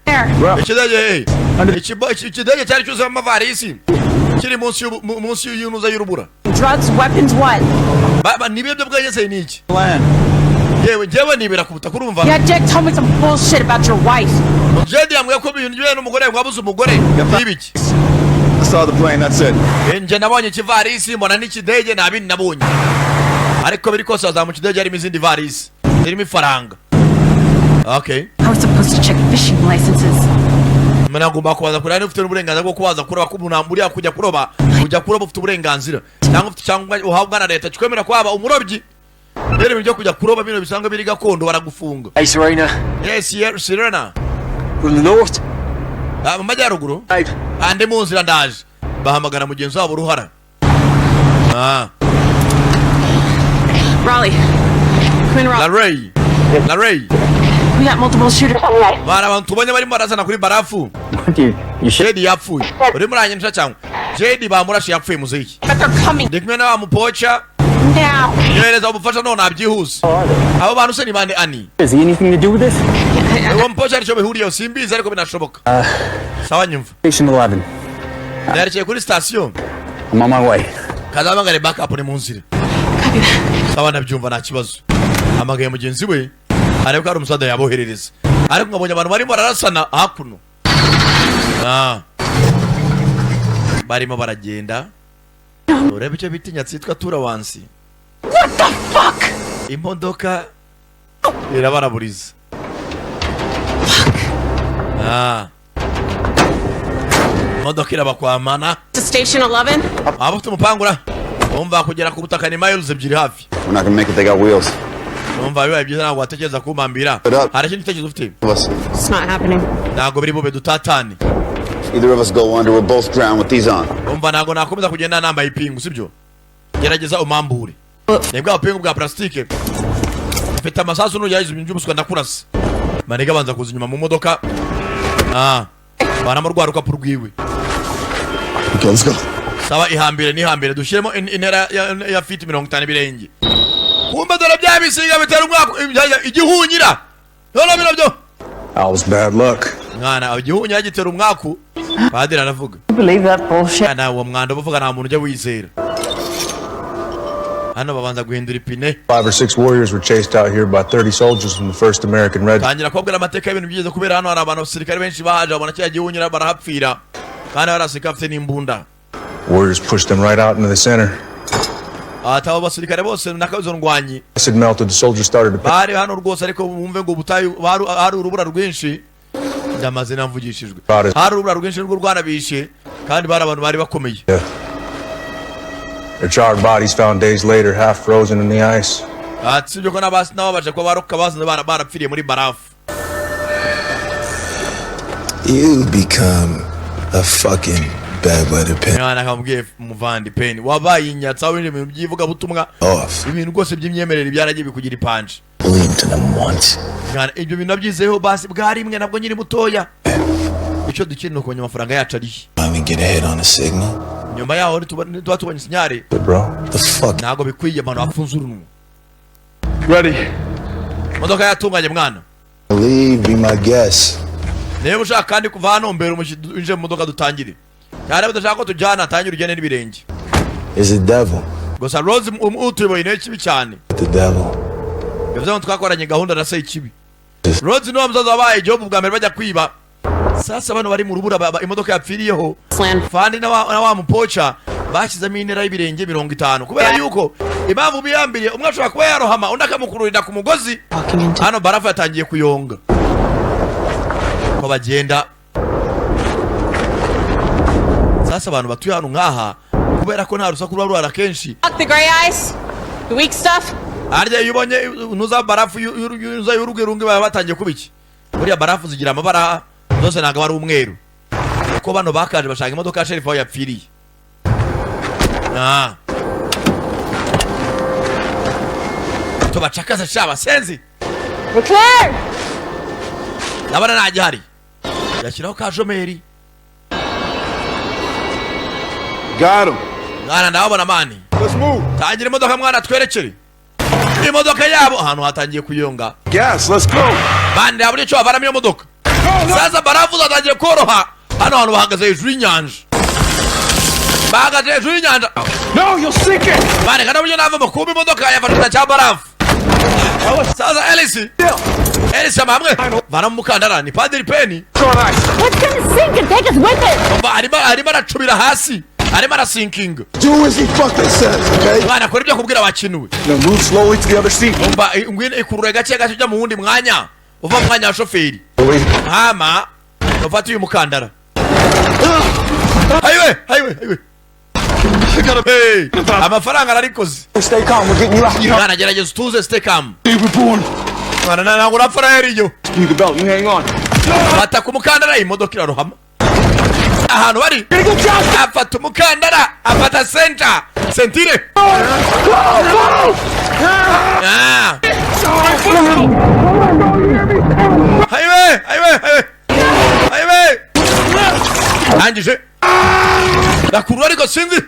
Ikidege cyari cyuzuye amavarisi. Kiri munsi y'unuza y'urubura. Drugs, weapons, what? Baba nibyo bwageze ni iki? Land. Jewe nibera kubuta kurumva. Yeah, Jack told me some bullshit about your wife. Jedi yambwiye ko ibintu bye n'umugore mwabuze umugore. Nibiki? I saw the plane, that's it. Nje nabonye ikivarisi mbona n'ikidege nabindi nabonye. Ariko biri kose azamu kidege harimo izindi varisi. Zirimo ifaranga. Okay. I was supposed to check fishing licenses. Mana ngomba kubaza kurana ufite uburenganzira bwo kubaza kuroba ko umuntu kujya kuroba ufite uburenganzira. Cyangwa uhabwa na leta kikwemera kwaba umurobyi. Rero ibyo kujya kuroba bino bisanga biri gakondo baragufunga. Hey, Serena. Yes, Serena. From the north? Mu majyaruguru. Ande mu nzira ndaje. Bahamagara mugenzi wabo Ruhara. Raleigh. Come in, Raleigh. Larray. We got multiple shooters. Bara abantu banye bari barazana kuri barafu. Jedi yapfuye. Uri muranye nsha cyangwa. Jedi bamurashe yapfuye muziki. But they're coming. Ndikmena wa mupocha. Yohereza ubufasha none abyihuse. Abo bantu se ni bande Ani? Is he anything to do with this? Uwo mpocha aricyo bihuriyeho simbizi ariko binashoboka. Sawa nyumva. Station 11. Ndarekeye kuri station. I'm on my way. Kazabangare backup ni munzira. Sawa nabyumva nta kibazo. Amagaye mugenzi we ariko ko ari umusada yaboherereza. Ariko ngabonye abantu barimo bararasana hakuno. Barimo baragenda. Urebe icyo bitinya cyitwa turawansi. What the fuck? Imodoka irabaraburiza. Imodoka irabakwamana. Station 11? Abafite umupangura. Umva kugera ku butaka ni miles ebyiri hafi. We're not gonna make it, they got wheels. Umva bibaye byiza ntabwo watekereza kumambira. Hari ikindi gitekerezo ufite? It's not happening. Ntabwo biri bube dutatane. Either of us go under, we'll both drown with these on. Umva ntabwo nakomeza kugenda nambaye ipingu sibyo? Gerageza umambure. Nebwa upingu bwa plastike. Mfite amasasu n'uyayize ibintu by'ubuswa ndakurasa. Manega banza kuza inyuma mu modoka. Bana mu rwaruka purwiwe. Okay, let's go. Sawa ihambire dushyiremo intera ya feet 50 birenge. Kumbe dore bya bisiga bitera umwaka igihunyira. None birabyo. That was bad luck. Mwana igihunyira gitera umwaka. Padiri aravuga. Believe that bullshit. Ana uwo mwanda uvuga nta muntu ujya wizera. Hano babanza guhindura ipine. 5 or 6 warriors were chased out here by 30 soldiers from the 1st American Regiment. Tangira kubwira amateka y'ibintu byiza kubera hano hari abantu basirikare benshi bahaje babona cya gihunyira barahapfira. Kandi barasika afite n'imbunda. Warriors pushed them right out into the center. Atabo basirikare bose nakazo ndwanyi. Acid melted, the soldiers started to bari hano rwose ariko bumve ngo butayu hari urubura rwinshi. Ndamaze namvugishijwe. Hari urubura rwinshi rwo rwanabishe kandi bari abantu bari bakomeye. Their charred bodies found days later, half frozen in the ice. Sibyo ko nabasi nabo baje ko baroka bazana barapfiriye muri barafu. You become a fucking bad weather pen. Mwana kamubwiye muvandi pen. Wabaye inyatsa w'ibintu bintu byivuga butumwa. Ibintu rwose by'imyemerere byaragiye bikugira ipanje. Believe to them once. Mwana ibyo bintu nabyizeho basi bwari imwe nabwo nyiri mutoya. Icyo dukeneye kubonye amafaranga yacu ari. Let me get ahead on the signal. Nyuma yaho tuba tubonye sinyare. Bro, the fuck. Nago bikwiye abantu bafunze uruntu. Ready. Modoka yatunganye mwana. Believe, be my guest. Niba ushaka kandi kuva hano mbere inje mu modoka dutangire. Cyane badashaka ko tujyana atangire ugende n'ibirenge. Is the devil. Gusa Rose utuboye ne kibi cyane. The devil. Yavuze twakoranye gahunda na se kibi. Rose no muzaza wabaye job bwa mbere bajya kwiba. Sasa bano bari mu rubura imodoka yapfiriyeho. Fandi na wa mupocha bashyizemo intera y'ibirenge 50 kubera yuko impamvu biyambiriye umwe ashobora kuba yarohama undi akamukururira ku mugozi. Hano barafu yatangiye kuyonga. Ko bagenda. Sasa abantu batuye hano ngaha kubera ko nta rusaku rurara kenshi. The gray eyes, the weak stuff. Arya yubonye nuza barafu yuza y'urugirungi batangiye kubiki. Buriya barafu zigira amabara zose ntago ari umweru. Uko bano bakaje bashaka imodoka ya Sheriff aho yapfiriye. Tubacakaza shaba senzi. We're clear. Nabana najya hari. Yashyiraho ka Jomeri. Got him. Mwana ndabona mani. Let's move. Tangira imodoka mwana twerekere. Imodoka yabo hano hatangiye kuyonga. Gas, let's go. Bande aburi cyo avaramo iyo modoka. Sasa barafu zatangiye koroha. Hano bahagaze hejuru y'inyanja. Bahagaze hejuru y'inyanja. No, you'll sink it. Bane kana buryo nava mukumbi imodoka yafatira cya barafu. Sasa Elisi amamwe. Bana mukandara ni Padiri Penny. Let's gonna sink and take us with it. Arimo aracubira hasi. Arimo arasinking. Do as he fucking says, okay? Bana kora ibyo kubwira abakinuwe. Now move slowly to the other seat. Ngwino ikurure gake gake ujya mu wundi mwanya. Uva mu mwanya wa shoferi. Hama ufata uyu mukandara. Highway. Hey, amafaranga ararikoze. Stay calm, we're getting you out. Bana gerageza tuze stay calm. Hey, we're born. Bana ntabwo urapfara heriyo. You the belt, you hang on. Bata ku mukandara imodoka irarohama. Ahantu bari. Afata umukandara, afata center. Sentire. Highway. Angije. Nakuru ariko sinzi.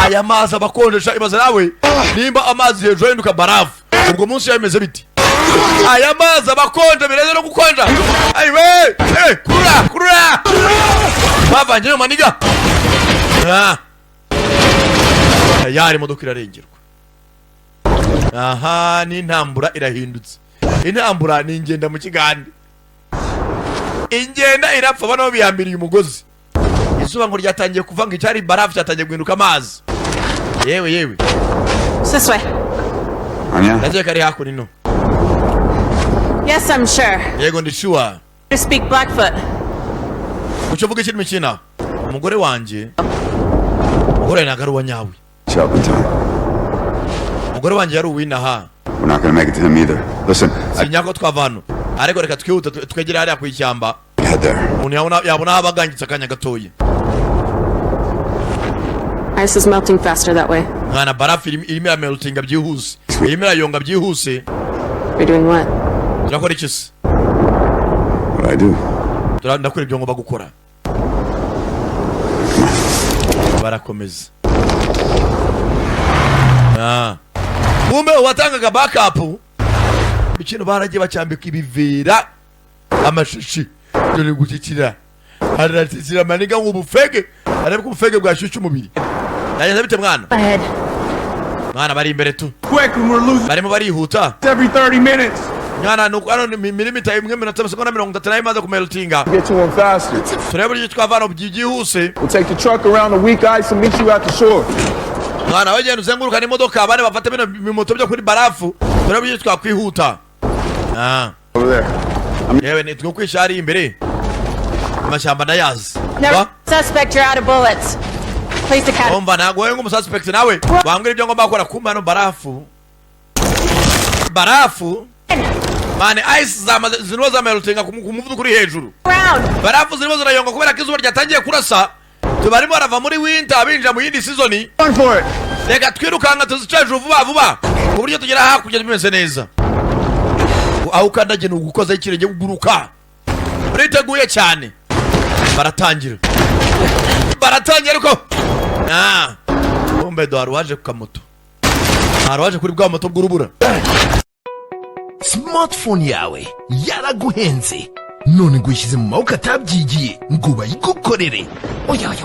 aya mazi abakonjesha ibaze nawe nimba amazi hejuru yahinduka barafu ubwo munsi yameze biti aya mazi abakonje bireze no gukonja ayiwe kurura bavangiye maniga yari imodoka irarengerwa aha ni intambura irahindutse intambura ni ingenda mu kigande ingenda irapfa bano bihambiriye umugozi izuba ngo ryatangiye kuvanga icyari barafu cyatangiye guhinduka amazi yewe This way. Naje kari hakuno. Yes, I'm sure. Yego ndi sure. You speak Blackfoot. Uchovuga ikintu mikina. Umugore wanje. Umugore nagaru wanyawe. Umugore wanje yari uwinaha. We're not gonna make it to him either. Listen. Sinyako twavano. Ariko reka twihuta twegera hariya ku ishyamba. Head there. Yabona abagangitse akanya gatoye. Ice is melting faster that way. Mwana barafu irimo meltinga byihuse. Irimo yonga byihuse. You're doing what? Turakora ikisi. What I do? Ndakora ibyo ngomba gukora. Barakomeza. Kumbe watangaga backup. Ikintu baragiye bacyambika ibivera amashishi. Dore gukikira. Haratizira maniga nk'ubufege. Arebe kubufege bwashyushye umubiri. Yaje bite mwana? Mwana bari imbere tu. Quick, we're losing. Barimo barihuta. Every 30 minutes. Mwana nuko ano milimeter imwe minota sekonda 30 imaze kumeltinga. Get to him faster. Turebe icyo twavana byihuse. We'll take the truck around the weak ice and meet you at the shore. Mwana waje uzenguruka n'imodoka abane bafate bino moto byo kuri barafu. Turebe icyo twakwihuta. Over there. Yewe ni tugukwisha kwishari imbere. Amashamba ndayazi. Suspect, you're out of bullets. Place the cat. Omba nago wengu suspect nawe. Bambwira ibyo ngomba gukora kumba no barafu. Barafu. Mane ice zinoza meltinga kumuvudu kuri hejuru. Barafu zinoza rayonga kubera kizuba ryatangiye kurasa. Tubarimo arava muri winter abinja mu yindi season. Run for it. Reka twirukanga tuzicaje vuba. Kuburyo tugera hakurya bimeze neza. Aho kandaje nugukoza ikirenge guguruka. Uriteguye cyane. Baratangira ariko bombe do arwaje ku kamoto arwaje kuri bwa moto bw'urubura. Smartphone yawe yaraguhenze none guyishyize mu maboko atabyigiye ngo bayigukorere. Oya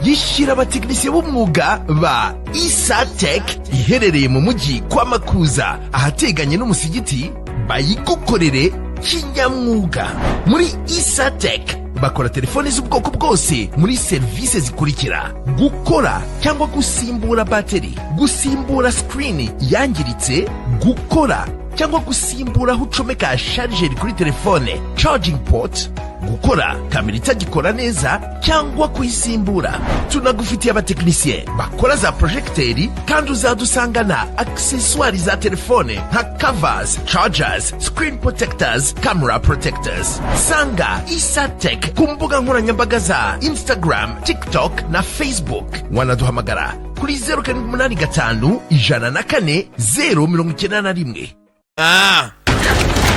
yishira abatekinisiye b'umwuga ba Isatech iherereye mu mujyi kwa Makuza ahateganye n'umusigiti bayigukorere kinyamwuga. Muri Isatech bakora telefone z'ubwoko bwose muri service zikurikira: gukora cyangwa gusimbura bateri, gusimbura screen yangiritse, gukora cyangwa gusimbura aho ucomeka charger kuri telefone, charging port, gukora kamera itagikora neza cyangwa kuyisimbura. Tunagufitiye abatekinisiye bakora za projecteri kandi uzadusanga na accessoires za telefone nka covers, chargers, screen protectors, camera protectors. Sanga Isatech ku mbuga nkoranyambaga za Instagram, TikTok na Facebook. Wanaduhamagara kuri 0785 104 091.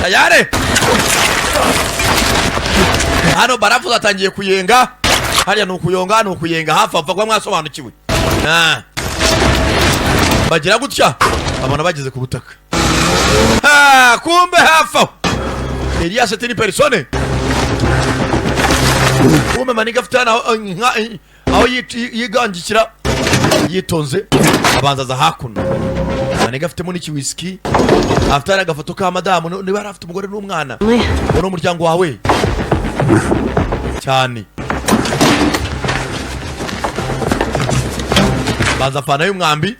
Tayari hano barafu zatangiye kuyenga hariya nukuyenga hafi apfa kwa mwasobanukiwe. Bagira gutya abana bageze ku butaka. Kumbe hafi Elias etini persone. Kumbe maniga futana aho yigangikira yitonze abanza za hakuno. Maniga afite muniki whisky afite agafoto ka madamu niba arafite umugore n'umwana no umuryango wawe cyane. Baza fana y'umwambi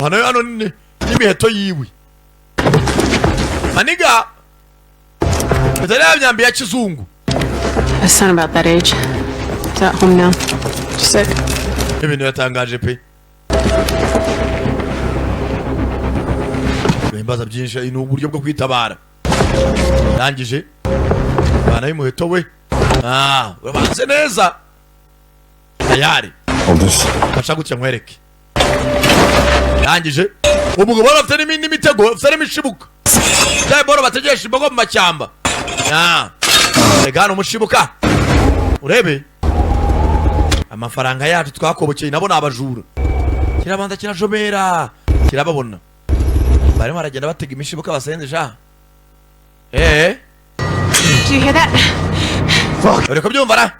hano n'imiheto yiwe maniga bitari yamyambi ya kizungu. A son about that age. Is at home now. Sick. Ibintu yatangaje pe. Imbaza byinshi ni uburyo bwo kwitabara. Ndangije bana y'umuheto we urabanze neza tayari kasha gutya nkwereke. Ndangije umugabo bafite n'imitego afite n'imishibuka dai boro bategesha imbogo mu macyamba regana umushibuka urebe amafaranga yacu twakobokeye nabo nabajura kirabanza kirajomera kirababona barimo aragenda batega imishibuka basendesha Do you hear that? Uri kubyumva ra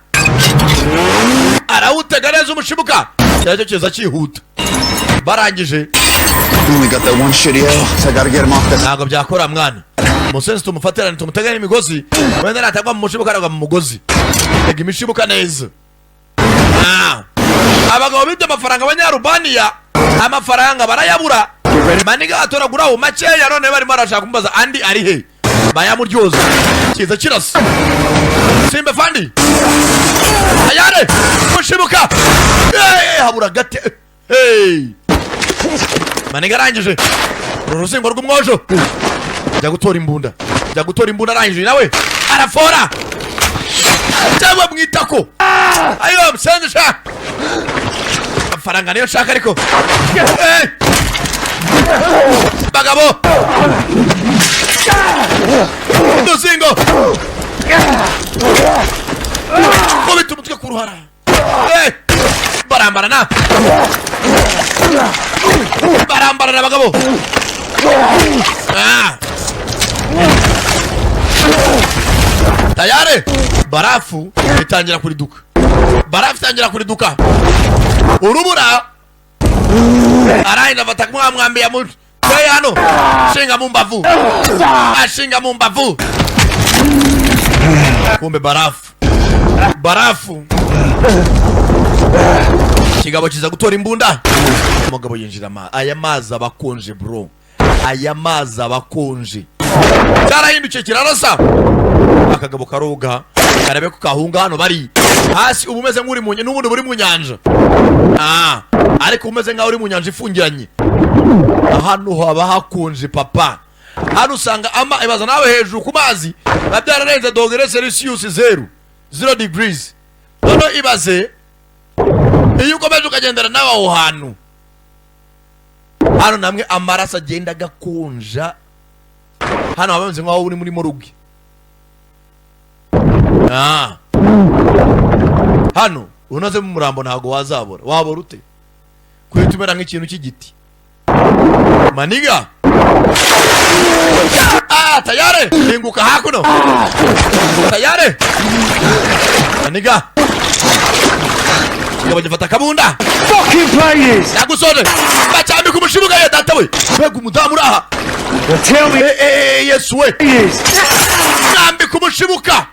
arawutega neza umushibuka cyacyo kiza cyihuta barangije Only got that one shitty L, so I gotta get him off this. ntabwo byakora mwana umusenzi tumufatirane tumutega n'imigozi wenda natagwa mu mushibuka aragwa mu mugozi tega imishibuka neza abagabo bibye amafaranga abanyarubaniya amafaranga barayabura Maniga atoraguraho makeya none barimo arashaka kumbaza andi ari he bayamuryoza kiza kirasa simbe fandi ayare mushibuka habura gate Maniga arangije uruzingo rw'umwojo jya gutora imbunda arangije nawe arafora cyangwa mwitako ayo msendesha amafaranga niyo nshaka ariko bagabo uruzingo kubita umutwe ku ruhara barambarana bagabo tayare barafu itangira kuriduka urubura arayina batakumwa mwambi ya muntu hano shinga mu mbavu kumbe barafu kigabo kiza gutora imbunda umugabo yinjira aya mazi abakonje bro aya mazi abakonje cyarahindukiye kirarasa akagabo karoga karabe ko kahunga hano bari hasi ubumeze nk'uri mu n'ubundi buri mu nyanja ariko umeze nkaho uri mu nyanja ifungiranye hano haba hakonje papa hano usanga ibaza nawe hejuru ku mazi babyararenze dogere Celsius 0 degrees none ibaze iyo ukomeje ukagendera nawe aho hantu hano namwe amaraso agenda gakonja hano habameze nkaho uri muri morugi hano unoze mu murambo ntago wabora ute kwitumera nk'ikintu cy'igiti Maniga tayare hinguka hakuno tayare Maniga ngabo gifata kabunda Fucking players! Nagusode bacambi kumushibuga ye datawe mbega umudamu uraha Tell me yes we nambi kumushibuka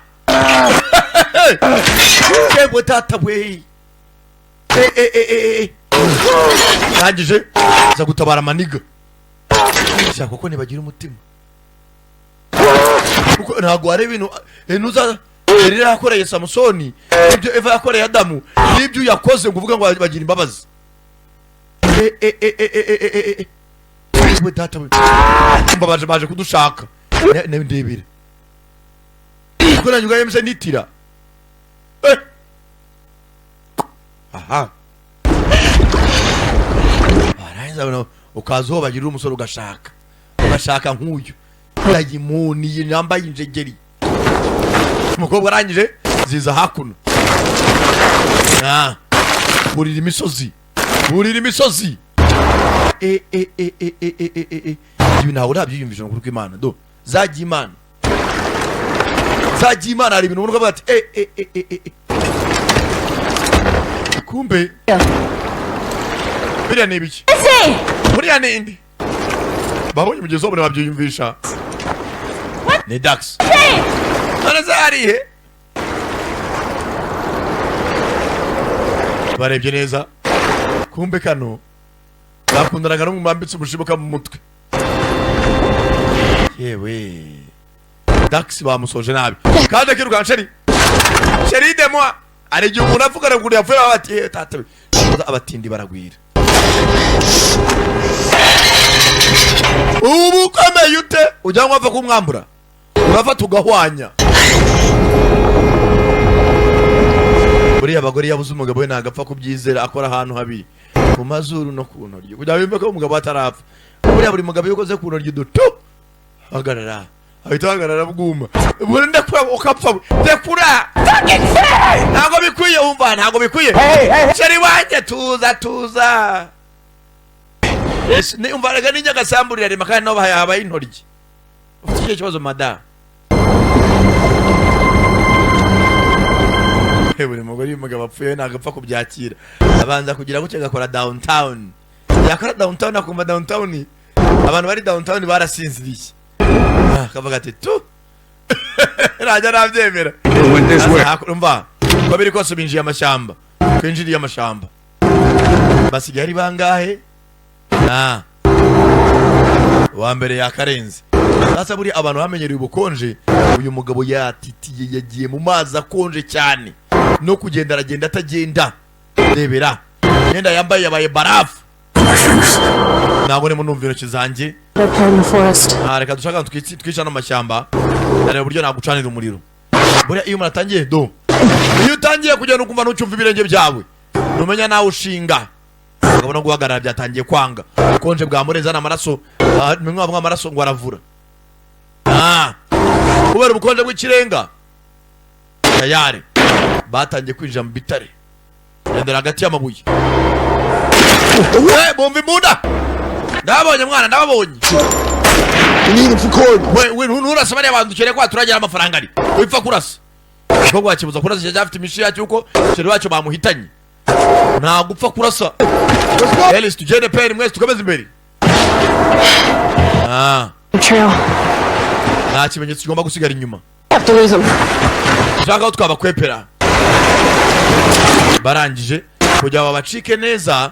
Kebo datawe Nagije za gutabara Maniga cyako kuko nibagira umutima kuko ntago ari ibintu nuza rero yakoreye Samsoni ibyo Eva yakoreye Adamu ibyo yakoze nguvuga ngo bagira imbabazi we data we mbabaje baje kudushaka ndebire kuko nanyuga yemse nitira aha barayza ukazo bagira umusoro ugashaka nk'uyu dayimoni yambaye injegeri umukobwa arangije ziza hakuno burira imisozi ibi ntawe urabyiyumvisha ngo kuko Imana do zagiye Imana hari ibintu umuntu bati kumbe biriya ni ibiki buriya ni indi babonye umugezi wo babyiyumvisha ni Dax none zarihe barebye neza kumbe kano bakundanaga no mwambitse umushibuka mu mutwe yewe Dax bamusoje nabi kandi akiruka sheri de moi ari gihe umuntu avugana ngo yavuye abati tata abatindi baragwira ubu komeye ute ujya ngo ava kumwambura urafata ugahwanya buriya abagore yabuze umugabo we nagapfa kubyizera akora ahantu habi ku mazuru no ku ntoryi kugira bimbe ko umugabo atarapfa buriya buri mugabo yukoze ku ntoryi duto ahita ahagarara bwuma ubundi ndakura ukapfa ndakura ntago bikwiye wumva ntago bikwiye sheri wanjye tuza ni umva rega ninjya gasamburira rema kandi no habaye intoryi ufite ikibazo mada buri mugore y'umugabo apfuye nagapfa kubyakira abanza kugira guce gakora downtown yakora downtown akumva downtown abantu bari downtown barasinziriye kavuga ati tu rajya nabyemera umva ko biri kose binjiye amashyamba kwinjiriye amashamba basigaye ari bangahe wa mbere yakarenze sasa buri abantu bamenyereye ubukonje uyu mugabo yatitiye yagiye mu mazi akonje cyane no kugenda aragenda atagenda rebera yenda yambaye yabaye barafu ntabwo nimo numva intoki zanjye reka dushaka twicana amashyamba areba uburyo nagucanira umuriro buriya iyo umuntu atangiye iyo utangiye kugenda ukumva ntucyumva ibirenge byawe numenya nawe ushinga ukabona guhagarara byatangiye kwanga ukonje bwamureza n'amaraso mwe amaraso ngo aravura kubera ubukonje bw'ikirenga tayari batangiye kwinjira mu bitare yendera hagati y'amabuye bumva imbunda ndababonye mwana ndababonye nturasa bariya bantu dukeneye ko turagira amafaranga ari wipfa kurasa ko gwakibuza kurasa cyane afite imishi yacyo uko sheri wacu bamuhitanye ntabwo upfa kurasa Ellis tugende peri mwese tukomeze imbere nta kimenyetso kigomba gusigara inyuma ushaka aho twabakwepera barangije kugira ngo babacike neza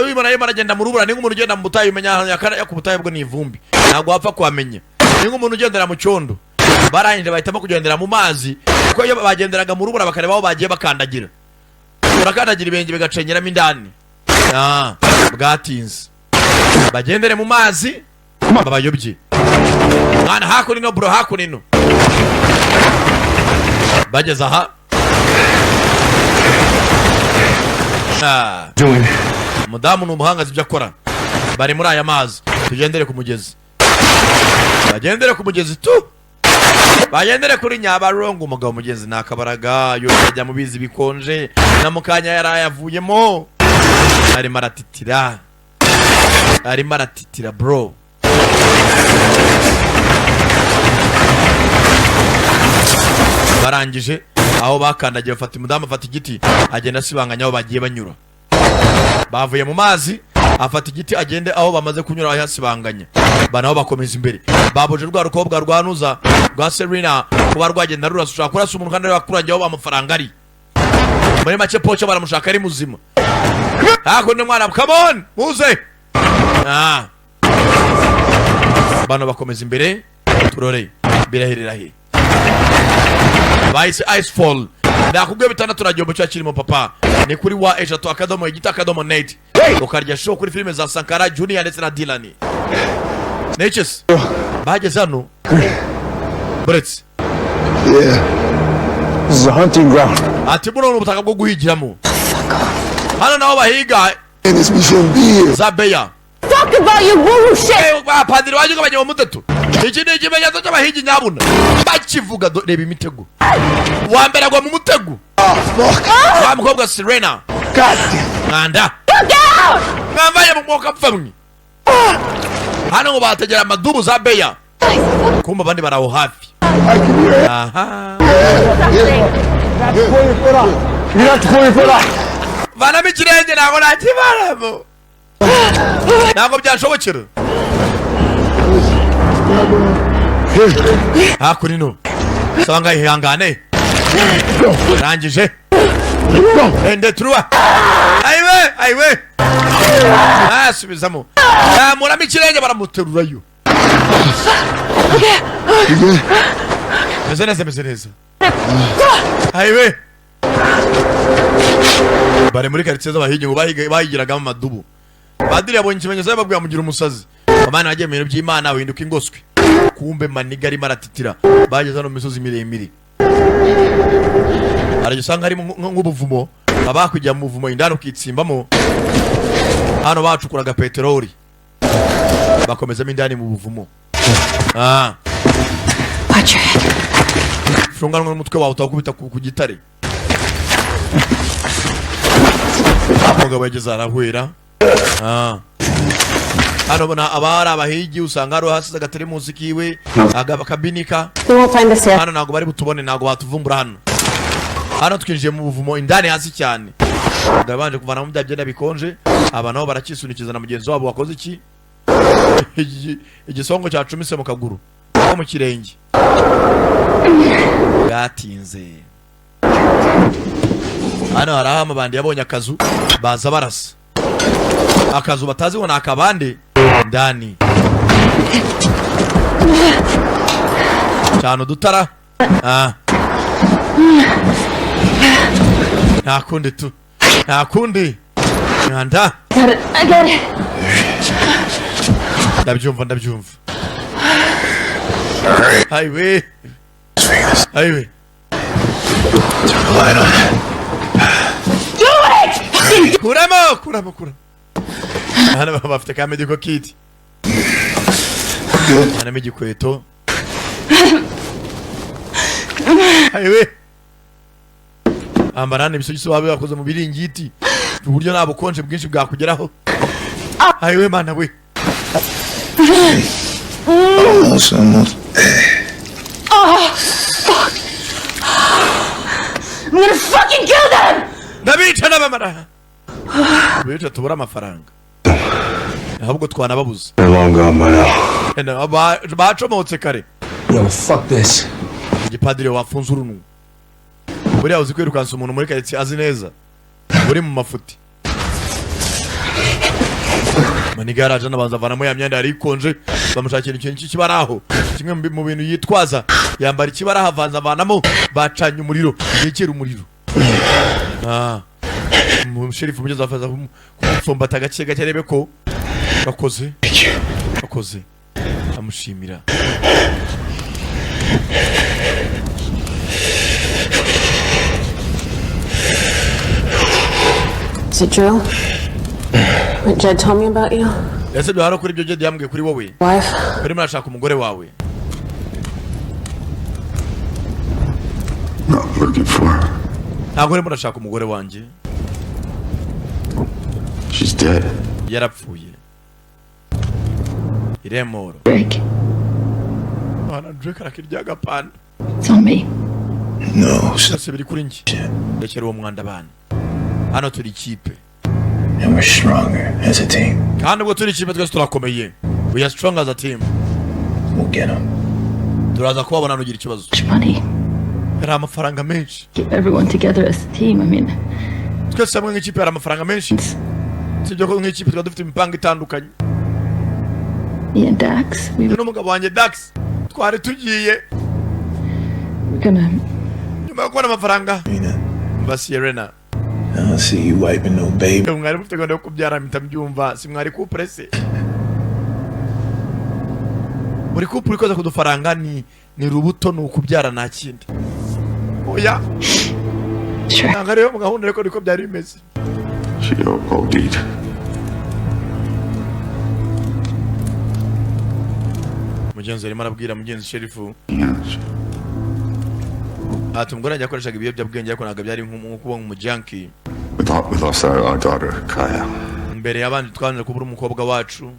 ubibona yema aragenda mu rubura ni nk'umuntu ugenda mu butayu umenya ya ku butayu bwo ni ivumbi ntabwo wapfa kuhamenya ni nk'umuntu ugendera mu cyondo barangije bahitamo kugendera mu mazi kuko iyo bagenderaga mu rubura bakareba aho bagiye bakandagira urakandagira ibenge bigacengeramo indani bwatinze bagendere mu mazi babayobye mwana hakunino bro hakunino bageze aha mudamu ni umuhangazi ibyo akora bari muri aya mazi tugendere ku mugezi bagendere ku mugezi tu bagendere kuri Nyabarongo umugabo mugezi nakabaraga yo yajya mu bizi bikonje na mukanya yarayavuyemo arimo aratitira bro barangije aho bakandagiye bafata umudamu afata igiti agenda asibanganya aho bagiye banyura bavuye mu mazi afata igiti agende aho bamaze kunyura aho yasibanganya banaho bakomeza imbere baboje rwa rukobwa rwanuza rwa Serena kuba rwagenda rurasa ushaka kurasa umuntu kandi bakurangiye aho amafaranga ari muri make poche baramushaka ari muzima hakuno mwana come on muze bano bakomeza imbere turore birahirira he Vice Icefall ndakubwiye bitandatu radio mu cyakirimo papa ni kuri wa eshatu akadomo igita akadomo net ukarya show kuri filime za Sankara Junior ndetse na Dylan Natures bageze hano Brits This is a hunting ground. ati buno n'ubutaka bwo guhigiramo hano naho bahiga Zabeya Talk about your bullshit. Padiri waje kabanye mu mutatu iki ni ikimenyetso cy'abahigi nyabuna bakivuga reba imitego wa mbere agwa mu mutego wa mukobwa Serena Nanda mwambaye mu mwoka pfamwe hano ngo bategera amadubu za Beya kumba bandi baraho hafi bana mikirenge ntabwo nakibaramo ntabwo byashobokera hakurino sanga ihangane rangije ende truwa aiwe asubizamo muramo ikirenge baramuterurayo meze neza aiwe bari muri quartier z'abahigi ngo bahigiragamo amadubu Padiri yabonye ikimenyetso bababwira mugira umusazi amana yagiye mu bintu by'Imana winduka ingoswe kumbe maniga ari maratitira bageze no misozi miremire arajusanga ari nk'ubuvumo abakujya mu buvumo indano ukitsimbamo hano bacukuraga peteroli bakomezamo indani mu buvumo Watch your head. Funga n'umutwe wawe utakubita ku gitare. Umugabo yageze arahwera. Hano bona abari abahigi usanga haro hasize agateremusi kiwe akabinika. Hano ntago bari butubone, ntago batuvumbura hano. Hano twinjiye mu buvumo indani hasi cyane. Ndabanje kuvana mu byagenda bikonje, aba nabo barakisunikiza na mugenzi wabo wakoze iki? Igisongo cyacumise mu kaguru ko mu kirenge. Gatinze. Hano harahama bandi yabonye akazu baza barasa. Akazu batazi wona akabande ndani. Cyano dutara. Nakundi tu. Nakundi. Nyanda. I got it. Ndabyumva. Highway. Highway. Turn the light on. Do it! Kuramo. Hano bafite ka medical kit. Hano medikweto. Highway. Ambarana ibisubizo babe bakoze mu biringiti. Uburyo nabo konje bwinshi bwakugeraho. Highway mana we. Almost. Oh, fuck. I'm gonna fucking kill them! Ndabica n'abamara. Bica tubura amafaranga. Ahubwo twanababuza. They're long gone by now. Bacomotse kare. Yo, fuck this. Igipadiri wafunze urunu. Buriya uzi kwirukansa umuntu muri karitsiye azi neza. Uri mu mafuti. Maniga yaraje nabanza avanamo ya myenda yari ikonje, bamushakira ikintu cy'ikibaraho. Kimwe mu bintu yitwaza, yambara ikibaraho avanza avanamo, bacanye umuriro, yekera umuriro. Sherifu mugeze afaza kumfumbata gake gake arebe ko bakoze. Amushimira. Is it true? What Jed told me about you? Ese byaro kuri byo Jed yambwiye kuri wowe. Wife? Bari murashaka umugore wawe. Not looking for her. Ntabwo ari murashaka umugore wanjye. She's dead. Yarapfuye. Iremoro. Drake. Bana Drake arakirya gapanda. It's on me. No. Sase biri kuri njye. Rekera uwo mwanda bana. Hano turi ikipe. And we're stronger as a team. Kandi ubwo turi ikipe twese turakomeye. We are strong as a team. We'll get them. Turaza kubabona nugira ikibazo. Money. Hari amafaranga menshi. Keep everyone together as a team. I mean, twese hamwe nk'ikipe hari amafaranga menshi. Sibyo ko nk'ikipe twaba dufite imipanga itandukanye. me and Dax, n'umugabo wanjye Dax twari tugiye. we're gonna. Nyuma yo kubona amafaranga. Basi Serena. I see you wiping no baby. Mwari mufite gahunda yo kubyara mpita mbyumva, si mwari kuprese. Muri couple ikoza kudufaranga ni rubuto ni ukubyara nta kindi. Oya. Nanga rero mu gahunda reko niko byari bimeze. She OD'd. Mugenzi arimo arabwira mugenzi Sherifu. Ati umugore ajya akoreshaga ibiyobyabwenge ariko ntabwo byari nk'ukuba nk'umujunkie. We lost our daughter, Kaya. Mbere y'abandi twanje kubura umukobwa wacu.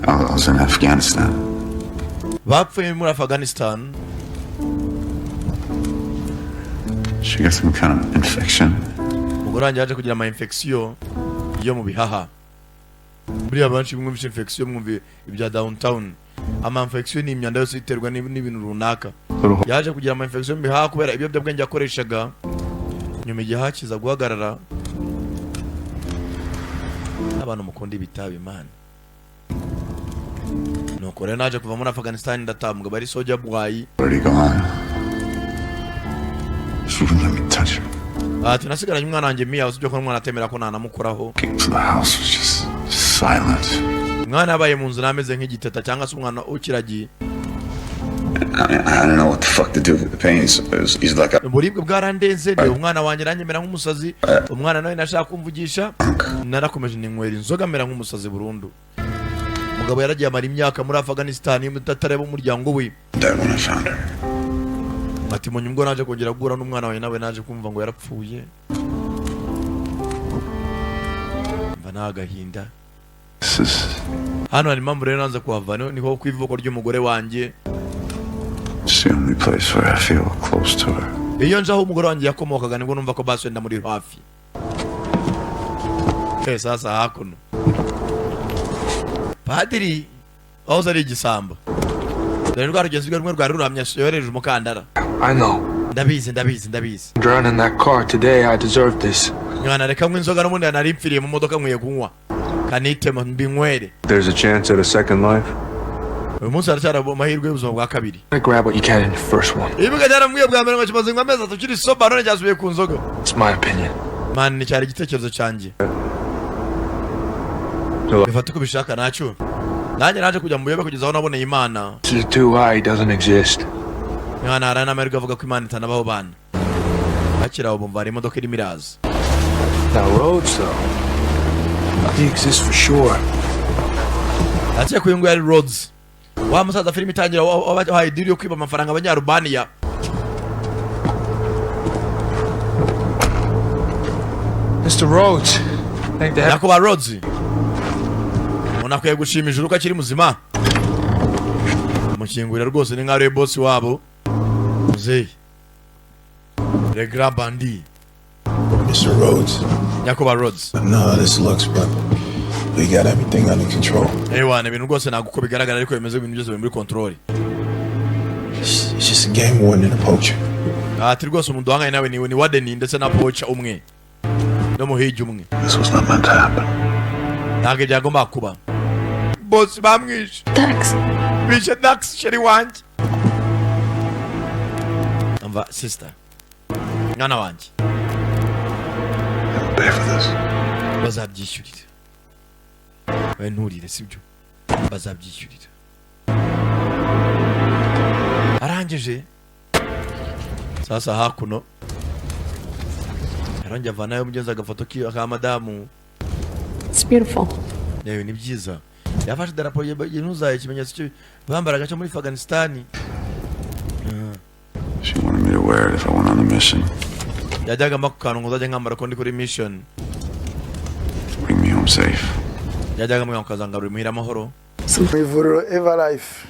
I was in Afghanistan. Bapfuye muri Afghanistan. She got some kind of infection. Umugore wanjye yaje kugira ama infection yo mu bihaha. Buri abanshi mwumvise infection mwumve ibya downtown. Ama infection ni imyanda yose iterwa n'ibintu runaka. Yaje kugira ama infection mu bihaha kubera ibiyobyabwenge akoreshaga. Nyuma igihe hakiza guhagarara. Abantu mukunda ibitabi man. Nuko rero naje kuva muri Afghanistan ndatambwa bari soja bwayi. Already gone. She wouldn't let me touch her. Ati nasigaranye umwana wanjye Mia usibye ko umwana atemera ko nanamukuraho. The house was just silent. Umwana abaye mu nzu nameze nk'igiteta cyangwa se umwana ukiragiye. I don't know what the fuck to do with the pain. He's like a... Uburibwe bwarandenze ni umwana wanjye aranyemera nk'umusazi. Umwana nawe nashaka kumvugisha. Narakomeje ninywera inzoga mera nk'umusazi burundu. umugabo yaragiye amara imyaka muri Afghanistan mutareba umuryango we. Ati mu nyumgo naje kongera guhura n'umwana wawe nawe naje kumva ngo yarapfuye. Mba nagahinda. Hano hari impamvu rero nanze kuhava niho kwivuko ry'umugore wanjye. It's the only place where I feel close to her. Iyo nje aho umugore wanjye yakomokaga nibwo numva ko basi wenda muri hafi. Sasa hakuno Padiri aho zari igisamba. Dore rwarugeze rumwe rwari ruramya yohereje umukandara. I know. Ndabizi. Drown in that car today, I deserve this. Mwana reka mwinzoga n'umundi anari mpfiriye mu modoka nkwiye kunywa. Kanite mbinywere. There's a chance at a second life. Uyu munsi aracyari amahirwe y'ubuzima bwa kabiri. Grab what you can in the first one. Ibuga cyaramwiye bwa mbere ngo kimaze amezi atatu kiri soba none cyasubiye ku nzoga. It's my opinion. Man ni cyari igitekerezo cyanjye. Bifata ko bishaka nacyo. Nanjye naje kujya mu buyobe kugeza aho naboneye Imana. This is too high, doesn't exist. Mwana arana amerwe avuga ko Imana itanabaho bana. Akira ubumva ari imodoka irimo iraza. Now roads though. They exist for sure. Atiye kuyungu yari roads. Wa musaza filimi itangira wabaye deal yo kwiba amafaranga abanyarubaniya. Mr. Rhodes. Thank the Nakuba Rhodes. Unakwiye gushima ijuru ko akiri muzima. Mukingurira rwose ni nk'ari boss wabo. Muzee. Le Grand Bandit. Mr. Rhodes. Nakuba Rhodes. No, this looks but we got everything under control. Ewa ibintu rwose naguko bigaragara ariko bimeze ibintu byose muri control. It's just a game warden and a poacher. Ati rwose umuntu wanganye nawe ni warden ndetse na poacher umwe. No muhiji umwe. This was not meant to happen. Ntabwo byagomba kuba. Boss bamwishe. Dax. Bishe Dax sheri wanjye. Amva sister. Mwana wanjye. I'll pay for this. Bazabyishyurira. We nturire sibyo. Bazabyishyurira. Arangije. Sasa hakuno. Aranja vanayo mugenza agafoto ka madamu. It's beautiful. Yewe ni byiza. Yafashe darapo yinuzaye ikimenyetso cyo bambaraga cyo muri Afghanistan. She wanted me to wear it if I went on the mission. Yajyaga makukana ngo uzajya nkambara ko ndi kuri mission. Bring me home safe. Yajyaga mwakazanga uri muhira amahoro. Mivuriro Everlife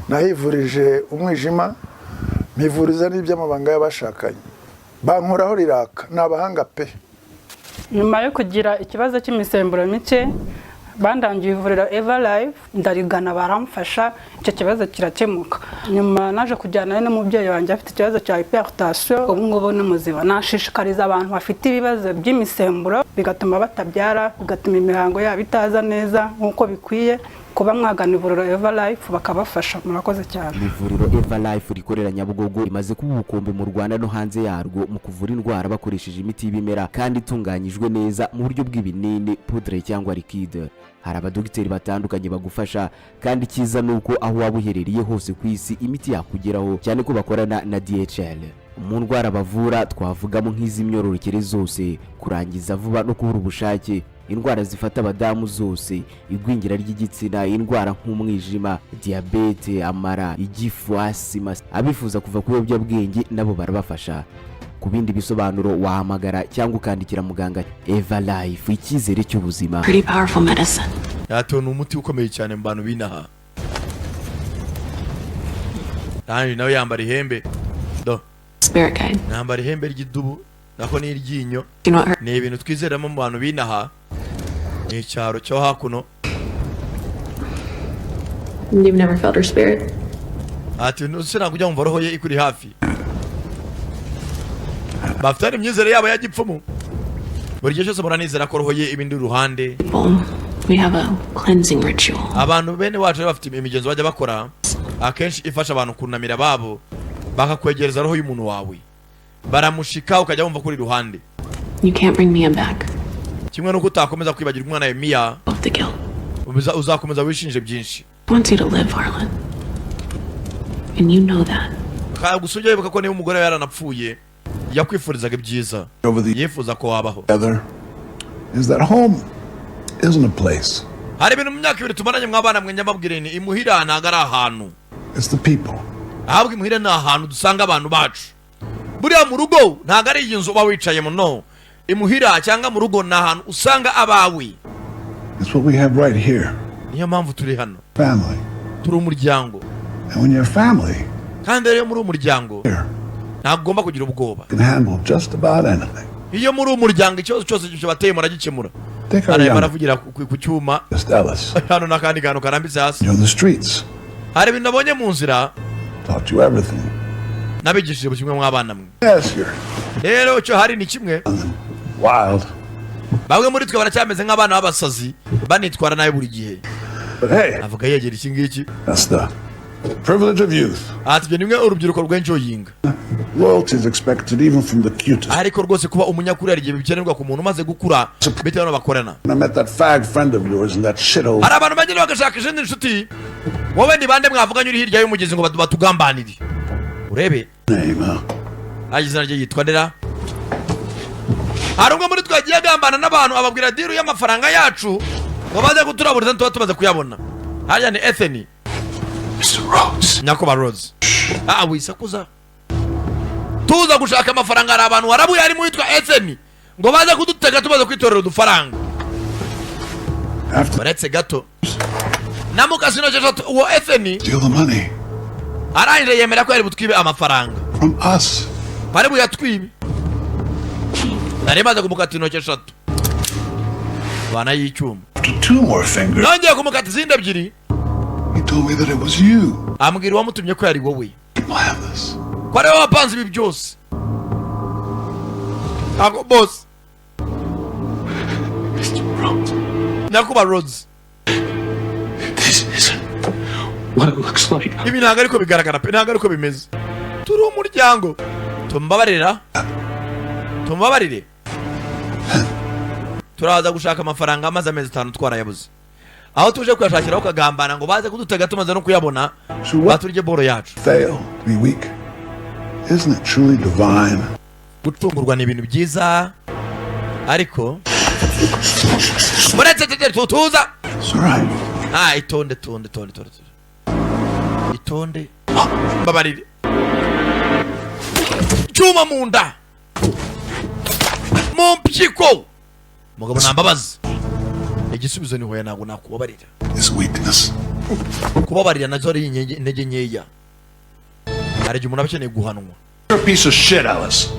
nahivurije umwijima mivuriza n'iby'amabanga y'abashakanye. Bankoraho riraka n'abahanga pe. Nyuma yo kugira ikibazo cy'imisemburo mike bandangiye ivuriro Everlife ndarigana baramfasha icyo kibazo kirakemuka. Nyuma naje kujyana n'umubyeyi wanjye afite ikibazo cya hypertension ubu ngubu ni muzima. Nashishikariza abantu bafite ibibazo by'imisemburo bigatuma batabyara bigatuma imihango yabo itaza neza nkuko bikwiye kuba mwagana ivuriro Everlife bakabafasha. Murakoze cyane. Ivuriro Everlife rikorera Nyabugogo imaze kuba ubukombe mu Rwanda no hanze yarwo mu kuvura indwara bakoresheje imiti y'ibimera kandi itunganyijwe neza mu buryo bw'ibinini, poudre cyangwa liquide. Hari abadogiteri batandukanye bagufasha kandi cyiza nuko aho waba uherereye hose ku isi imiti yakugeraho cyane ko bakorana na DHL. Mu ndwara bavura twavugamo nk'iz'imyororokere zose, kurangiza vuba no kubura ubushake, indwara zifata abadamu zose, igwingira ry'igitsina, indwara nk'umwijima, diabete, amara, igifu, asima. Abifuza kuva ku biyobyabwenge nabo barabafasha. Ku bindi bisobanuro wahamagara cyangwa ukandikira muganga. Everlife, icyizere cy'ubuzima. Pretty powerful medicine. Yato ni umuti ukomeye cyane mu bantu binaha. Kandi nawe yambara ihembe. Do. Spirit guide. Nambara ihembe ry'idubu nako ni iryinyo. Ni ibintu twizeramo mu bantu binaha. Ni cyaro cyo hakuno. You've never felt her spirit? Ati nusina kujya umva roho ye ikuri hafi. Bafitanye imyizere yabo yagipfumu. Buri gihe cyose muranizera ko roho ye ibindi ruhande. We have a cleansing ritual. Abantu bene wacu bafite imigenzo bajya bakora akenshi ifasha abantu kunamira babo bakakwegereza roho y'umuntu wawe. Baramushika ukajya wumva kuri ruhande. You can't bring Mia back. Kimwe nuko utakomeza kwibagirwa umwana we Mia. Of the guilt. Uzakomeza wishinje byinshi. Wants you to live, Harlan. And you know that. Kagusujya yibuka ko niba umugore yaranapfuye yakwifurizaga ibyiza. Yifuza ko wabaho. Is that home isn't a place. hari ibintu mu myaka 2 tumaranye mwabana mwe nyamabwire ni imuhira ntago ari ahantu. It's the people. Ahubwo imuhira ni ahantu dusanga abantu bacu. Buriya mu rugo ntago ari inzu uba wicaye mu no. Imuhira cyangwa mu rugo ni ahantu usanga abawe. It's what we have right here. Niyo mpamvu turi hano. Family. Turi umuryango. And when you're family, kandi rero muri umuryango ntabwo ugomba kugira ubwoba. You can handle just about anything. Iyo muri umuryango ikibazo cyose cy'abateye muragikemura. Ara baravugira ku cyuma. Hano nakandi kantu karambitse hasi. You're on the streets. Hari ibintu nabonye mu nzira. Taught you everything. Nabigishije kimwe mwabana mwe. Yes, sir. Rero cyo hari ni kimwe. Wild. Bamwe muri twe baracyameze nk'abana b'abasazi banitwara nayo buri gihe. But hey, avuga yegera iki ngiki. That's the privilege of youth. Atibye nimwe urubyiruko rw'enjoyinga. Loyalty is expected even from the cutest. Ariko rwose kuba umunyakuri ari gihe bikenerwa ku muntu maze gukura bitewe no bakorana. I met that fag friend of yours in that shithole. Hari abantu bagenda bagashaka izindi nshuti. Wowe ni bande mwavuganye uri hirya y'umugezi ngo batugambanire. Urebe. Agizana rye yitwa Ndera. Hari umwe muri twagiye agambana n'abantu ababwira diru y'amafaranga yacu ngo baze kuturaburiza tuba tumaze kuyabona. Hariya ni Etheny. Mr. Rhodes. Nyakoba Rhodes. Wisakuza. Tuza gushaka amafaranga ari abantu warabuye ari mu yitwa Etheny ngo baze kudutega tumaze kwitorera udufaranga. Baretse gato. Namukasino cyo uwo Etheny. Steal the money. Aranje yemera ko yari butwibe amafaranga. From us. Bari buyatwibe. Nari maze kumukata intoki 3. Bana y'icyuma. After 2 more fingers. Nongeye kumukata izindi 2. He told me that it was you. Ambwira wamutumye ko yari wowe. Plan this. Kware wapanze ibi byose. Ako boss. Mr. Rhodes. Nyakuba Rhodes. This isn't what it looks like. Ibi ntago ariko bigaragara pe ntago ariko bimeze. Turi umuryango. Tumbabarira. Tumbabarire. Turaza gushaka amafaranga amaze amezi 5 twarayabuze. Aho tuje kuyashakira ukagambana ngo baze kudutega tumaze no kuyabona. Baturije boro yacu. Fail to be weak. Isn't it truly divine? Gutungurwa ni ibintu byiza. Ariko Muretse tutuza. Sorry. Itonde. Itonde. Babarire. Chuma munda. Mumpyiko. Mugabo nambabaza. Igisubizo ni hoya nago nakubabarira. This weakness. Kubabarira nazo ari intege nkeya. Ari umuntu abakeneye guhanwa. You're a piece of shit, Alice.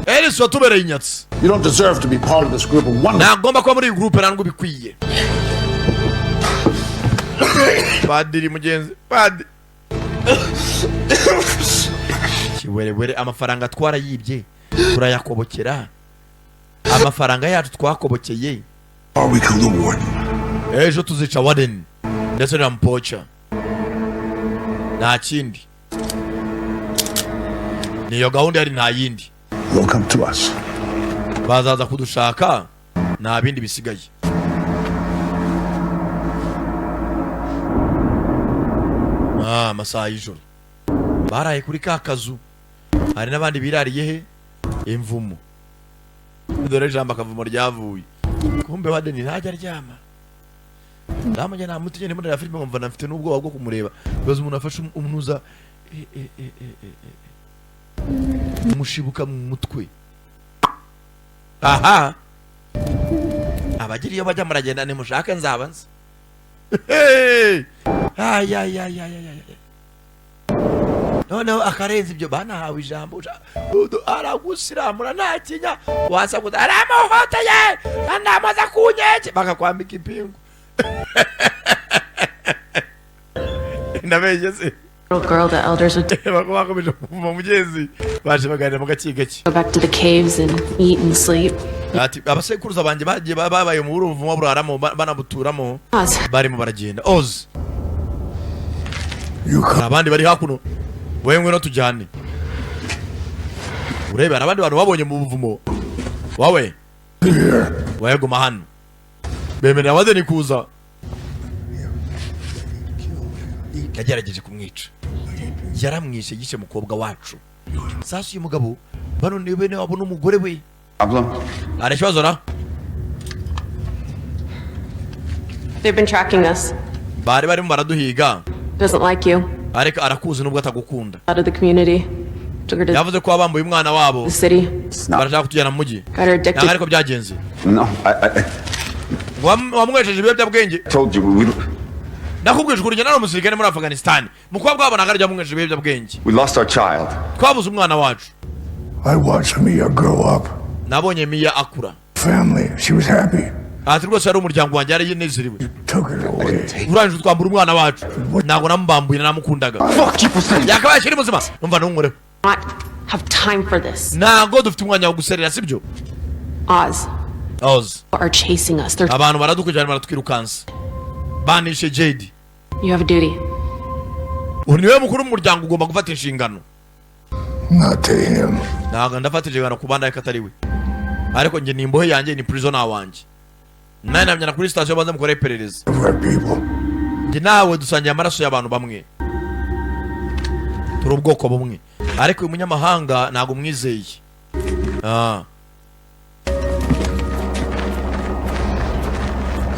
Alice watubereye inyatsi. You don't deserve to be part of this group of wonderful. Nagomba kuba muri iyi group nangwo bikwiye. Padiri mugenzi. Padiri. Kiwerewere amafaranga twarayibye. Turayakobokera. Amafaranga yacu twakobokeye. Or we kill the warden. Ejo tuzica warden. Ndetse na mpocha. Nta kindi. Niyo gahunda yari nta yindi. They'll come to us. Bazaza kudushaka nta bindi bisigaye. Masaha y'ijoro. Baraye kuri ka kazu. Hari n'abandi birariye he? Imvumo. Dore jambo akavumo ryavuye. Kumbe wadeni ntajya aryama. Ndamujya namutegene muri filime nkumva nafite n'ubwoba bwo kumureba. Bibaza umuntu afashe umunuza umushibuka mu mutwe. Aha. Abagiri iyo bajya muragenda ni mushaka nzabanza. No, akarenza ibyo banahawe ijambo. Aragusiramura nta kinya. Wasa kuda aramuhoteye. Ndamaza kunyeke bakakwambika ipingu. Nabegeze. Little girl the elders would bakomeje mu mugezi baje baganira mu gakigaki. Go back to the caves and eat and sleep. Ati abasekuruza banje bagiye babaye mu buruvumo buraramo banabuturamo bari mu baragenda. Oz. Abandi bari hakuno. Wewe no tujyane. Urebe abandi bantu babonye mu buvumo. Wawe. Wewe guma hano. Bemerera wadeni kuza. Yagerageje kumwica. Yaramwishe gishe mukobwa wacu. Sasa uyu mugabo bano ni bene abona umugore we. Abla. Arashobora. They've been tracking us. bari barimo baraduhiga. Doesn't like you. Ariko arakuzi nubwo atagukunda. Out of the community. Took her to Yavuze ko abambuye umwana wabo. the city. Barashaka kutujyana mu mujyi. Got her addicted. Ariko byagenze. No, Wamwesheje ibiyobyabwenge. told you we Nakubwije kurugenda n'umusirikare muri Afghanistan. Mukobwa wabo nagarya mumwesheje ibiyobyabwenge. lost our child. Twabuze umwana wacu. I watched Mia grow up. Nabonye Mia akura. Family. She was happy. Ati rwose ari umuryango wanjye yari yinezerewe. Took it away. Uranje twambura umwana wacu. Ntabwo namubambuye namukundaga. Fuck you, Pussy. Yakabaye akiri muzima. Numva ntungureho. Not have time for this. Ntabwo dufite umwanya wo guserera sibyo? Oz are chasing us. They're Abantu baradukujyana baratwirukansa. Banishe JD. You have a duty. Niwe mukuru w'umuryango ugomba gufata inshingano. Not to him. Ntabwo ndafata inshingano ku bandi ariko atari we. Ariko njye ni imbohe yanjye ni prisoner wanjye. Nani namyana kuri station banza mukore iperereza. Njye nawe dusangiye amaraso y'abantu bamwe. Turi ubwoko bumwe. Ariko uyu munyamahanga ntabwo mwizeye.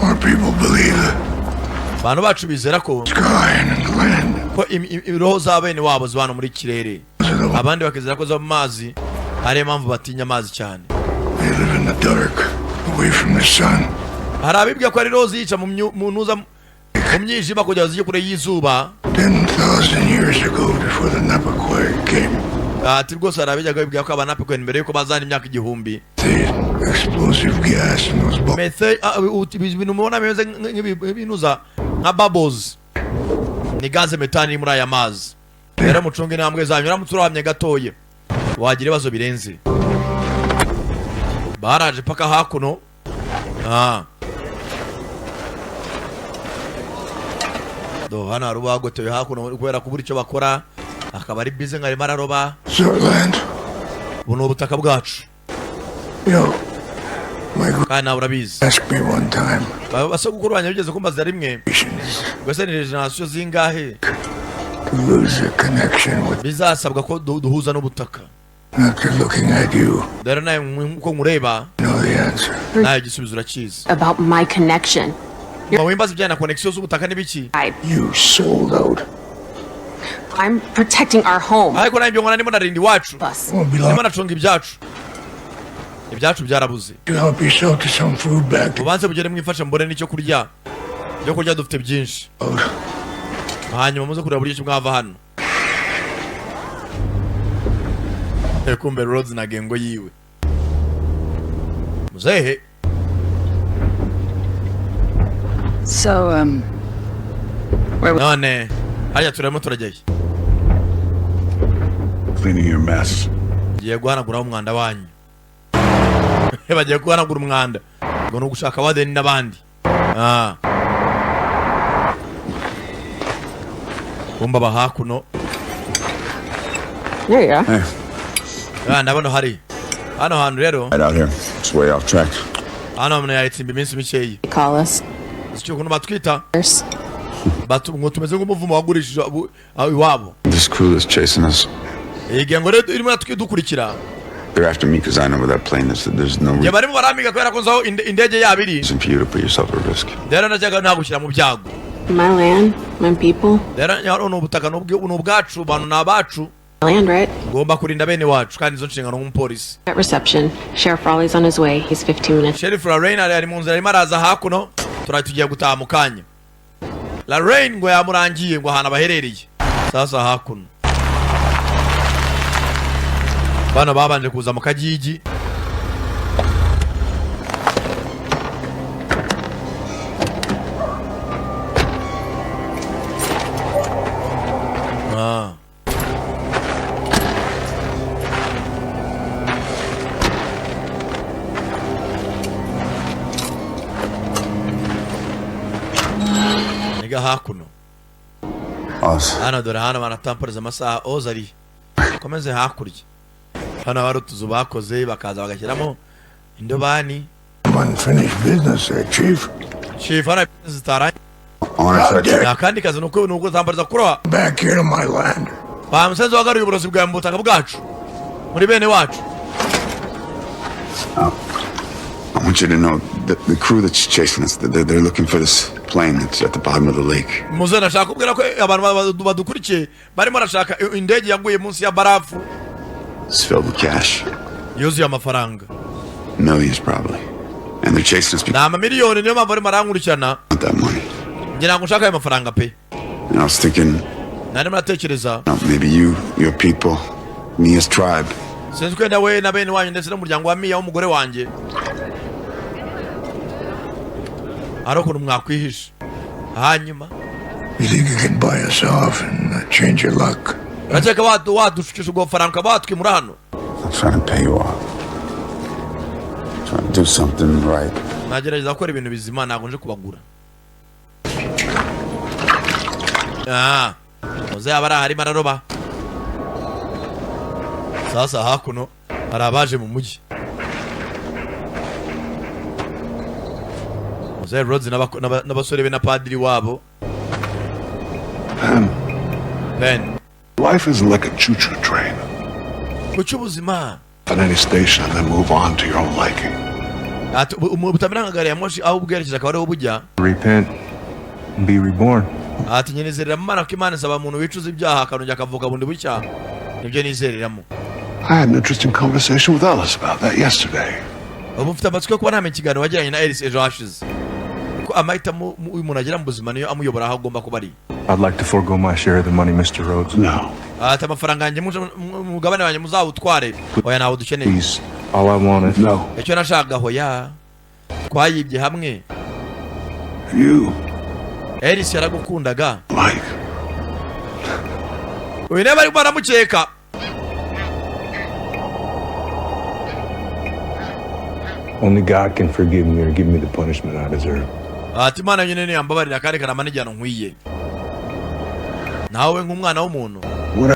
Our people believe it. Abantu bacu bizera ko ko roho za bene wabo zibana muri kirere. Abandi bakizera ko zo mu mazi ari mpamvu batinya amazi cyane. They live in the dark, away from the sun. Hari abibwira ko ari roho zica mu ntuza mu mwijima kugira zijye kure y'izuba. 10,000 years ago, before the Napaquai came. Ati rwose hari abijyaga bibwira ko abanapekwene mbere yuko bazana imyaka 1000. Explosive gas in those balls. Ibintu mubona bimeze nk'ibinuza nka bubbles. Ni gaze metani muri aya mazi. Rero mucunge intambwe zanyu uramutse gatoye. Wagira ibibazo birenze. Baraje paka hakuno. Do hana rubagotoye hakuno kubera kubura icyo bakora. Akaba ari bize nkari mararoba. Zerland. Buno ubutaka bwacu. Yo. Kandi nawe urabizi. Ask me one time. Basogokuru banyu bigeze kumbaza rimwe. Gwese ni generation zingahe? To lose a connection with. Bizasabwa ko duhuza n'ubutaka. After looking at you. Dore nawe nko mureba. Know the answer. Nawe igisubizo urakizi. About my connection. Wimbaza ibijyana na connection z'ubutaka n'ibiki? You sold out. I'm protecting our home. Ariko nawe byongana ndimo narinda iwacu. Ndimo nacunga ibyacu. Ibyacu byarabuze. You help yourself to some food back. Ubanze bugere mwifashe mbone n'icyo kurya. Byo kurya dufite byinshi. Hanyuma muze kureba buryo mwava hano. Kumbe Rhodes na gengo yiwe. Muzehe. So where none hariya turimo turajyayo. Cleaning your mess. Giye guhanagura umwanda wanyu. Bagiye guhanagura umwanda. Ngo no gushaka wadeni n'abandi. Kumba bahakuno. There you are. Ndabona hari. Hano hantu rero. Right out here. It's way off track. Hano mna yayitsimba iminsi mikeyi. Call us. Sicyo kuno batwita. Batu ngo tumeze nk'umuvumo wagurishije iwabo. This crew is chasing us. Ngo rero irimo dukurikira. They're after me because I know where that plane is. There's no reason barimo baramiga kubera ko nzaho indege yabiri. for you to put yourself at risk. Rero najyaga nagushyira mu byago. My land, my people. Rero no butaka n'ubwacu bantu nabacu. Land, right? Ngomba kurinda bene wacu kandi izo nshingano nk'umupolisi. At reception, Sheriff Raleigh's on his way. He's 15 minutes. Sheriff Lorraine ari mu nzira arimo araza hakuno. Turatugiye gutaha mu kanya. Lorraine ngo yamurangiye ngo ahana baherereye. Sasa hakuno. Bana babanje kuza mu kagigi. Niga hakuno. Hano dore hano banatamporeza amasaha Oz ari. Komeze hakurya. Hano hari utuzu bakoze bakaza bagashyiramo indobani. Unfinished business there, Chief. Chief, hano zitaraye. Kandi kazi nuko zambarza kuroha. Back here to my land. Bamusenze wagaruye uburozi bwa mbutaka bwacu. Muri bene wacu. I want you to know The crew that's chasing us, they're looking for this plane that's at the bottom of the lake. Muze nashaka kubwira ko abantu badukurikiye barimo rashaka indege yaguye munsi ya barafu. It's filled with cash. Yuzuye amafaranga. Millions probably. And they're chasing us na miliyoni niyo mpamvu barimo arankurikirana. That money. Ngira ngo nshaka ayo mafaranga pe. And I was thinking, nari muratekereza maybe your people, Mia's tribe. Sinzi kwenda we na bene wanyu ndetse n'umuryango wa Mia w'umugore wanjye. Ariko mwakwihisha. Hanyuma. You think you can buy us off and change your luck? Racheka wadushikisha ubwo faranga batwimura hano. I'm trying to pay you off. Trying to do something right. Nagerageza gukora ibintu bizima ntago nje kubagura. Muze abara hari mararoba. Sasa hakuno hari abaje mu mujyi. Muze Rhodes n'abasore be na padiri wabo. Ben. Life isn't like a choo-choo train. Kuki ubuzima. At any station and then move on to your own liking. Ubutamira ngari ya moshi aho ubwerekeza akaba ariho bujya. Repent and be reborn. Ati nyenezerera Imana ko Imana isaba umuntu wicuza ibyaha akanongera akavuka bundi bucya. Nibyo nizereramo. I had an interesting conversation with Alice about that yesterday. Mufite amatsiko kuba nta ikiganiro wagiranye na Alice ejo hashize. Ko amahitamo uyu muntu agira mu buzima niyo amuyobora aho agomba kuba ari. I'd like to forego my share of the money, Mr. Rhodes. No. Ati amafaranga yanjye mugabane wanjye muzawutware. Oya nawe dukeneye. Please, all I want is no. Icyo nashaka hoya. Twayibye hamwe. You. Alice yaragukundaga. Mike. Uyu niba ari baramukeka. only God can forgive me or give me the punishment I deserve. Ati Imana nyine ni yambabarira kandi karama n'ijyano nkwiye. Nawe nk'umwana w'umuntu.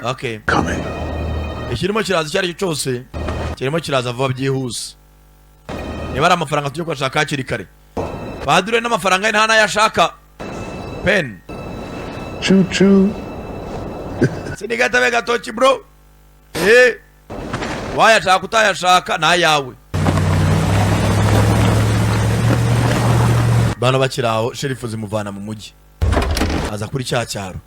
Okay. Ikirimo kiraza cyari cyose. Kirimo kiraza vuba byihuse. Niba ari amafaranga tujye kwashaka hakiri kare. Padure n'amafaranga ntana yashaka. Pen. Choo-choo. Sinigatabe gatoki bro. Wayashaka utayashaka na yawe. Bano bakiraho sherifu zimuvana mu mujyi. Aza kuri cyaro.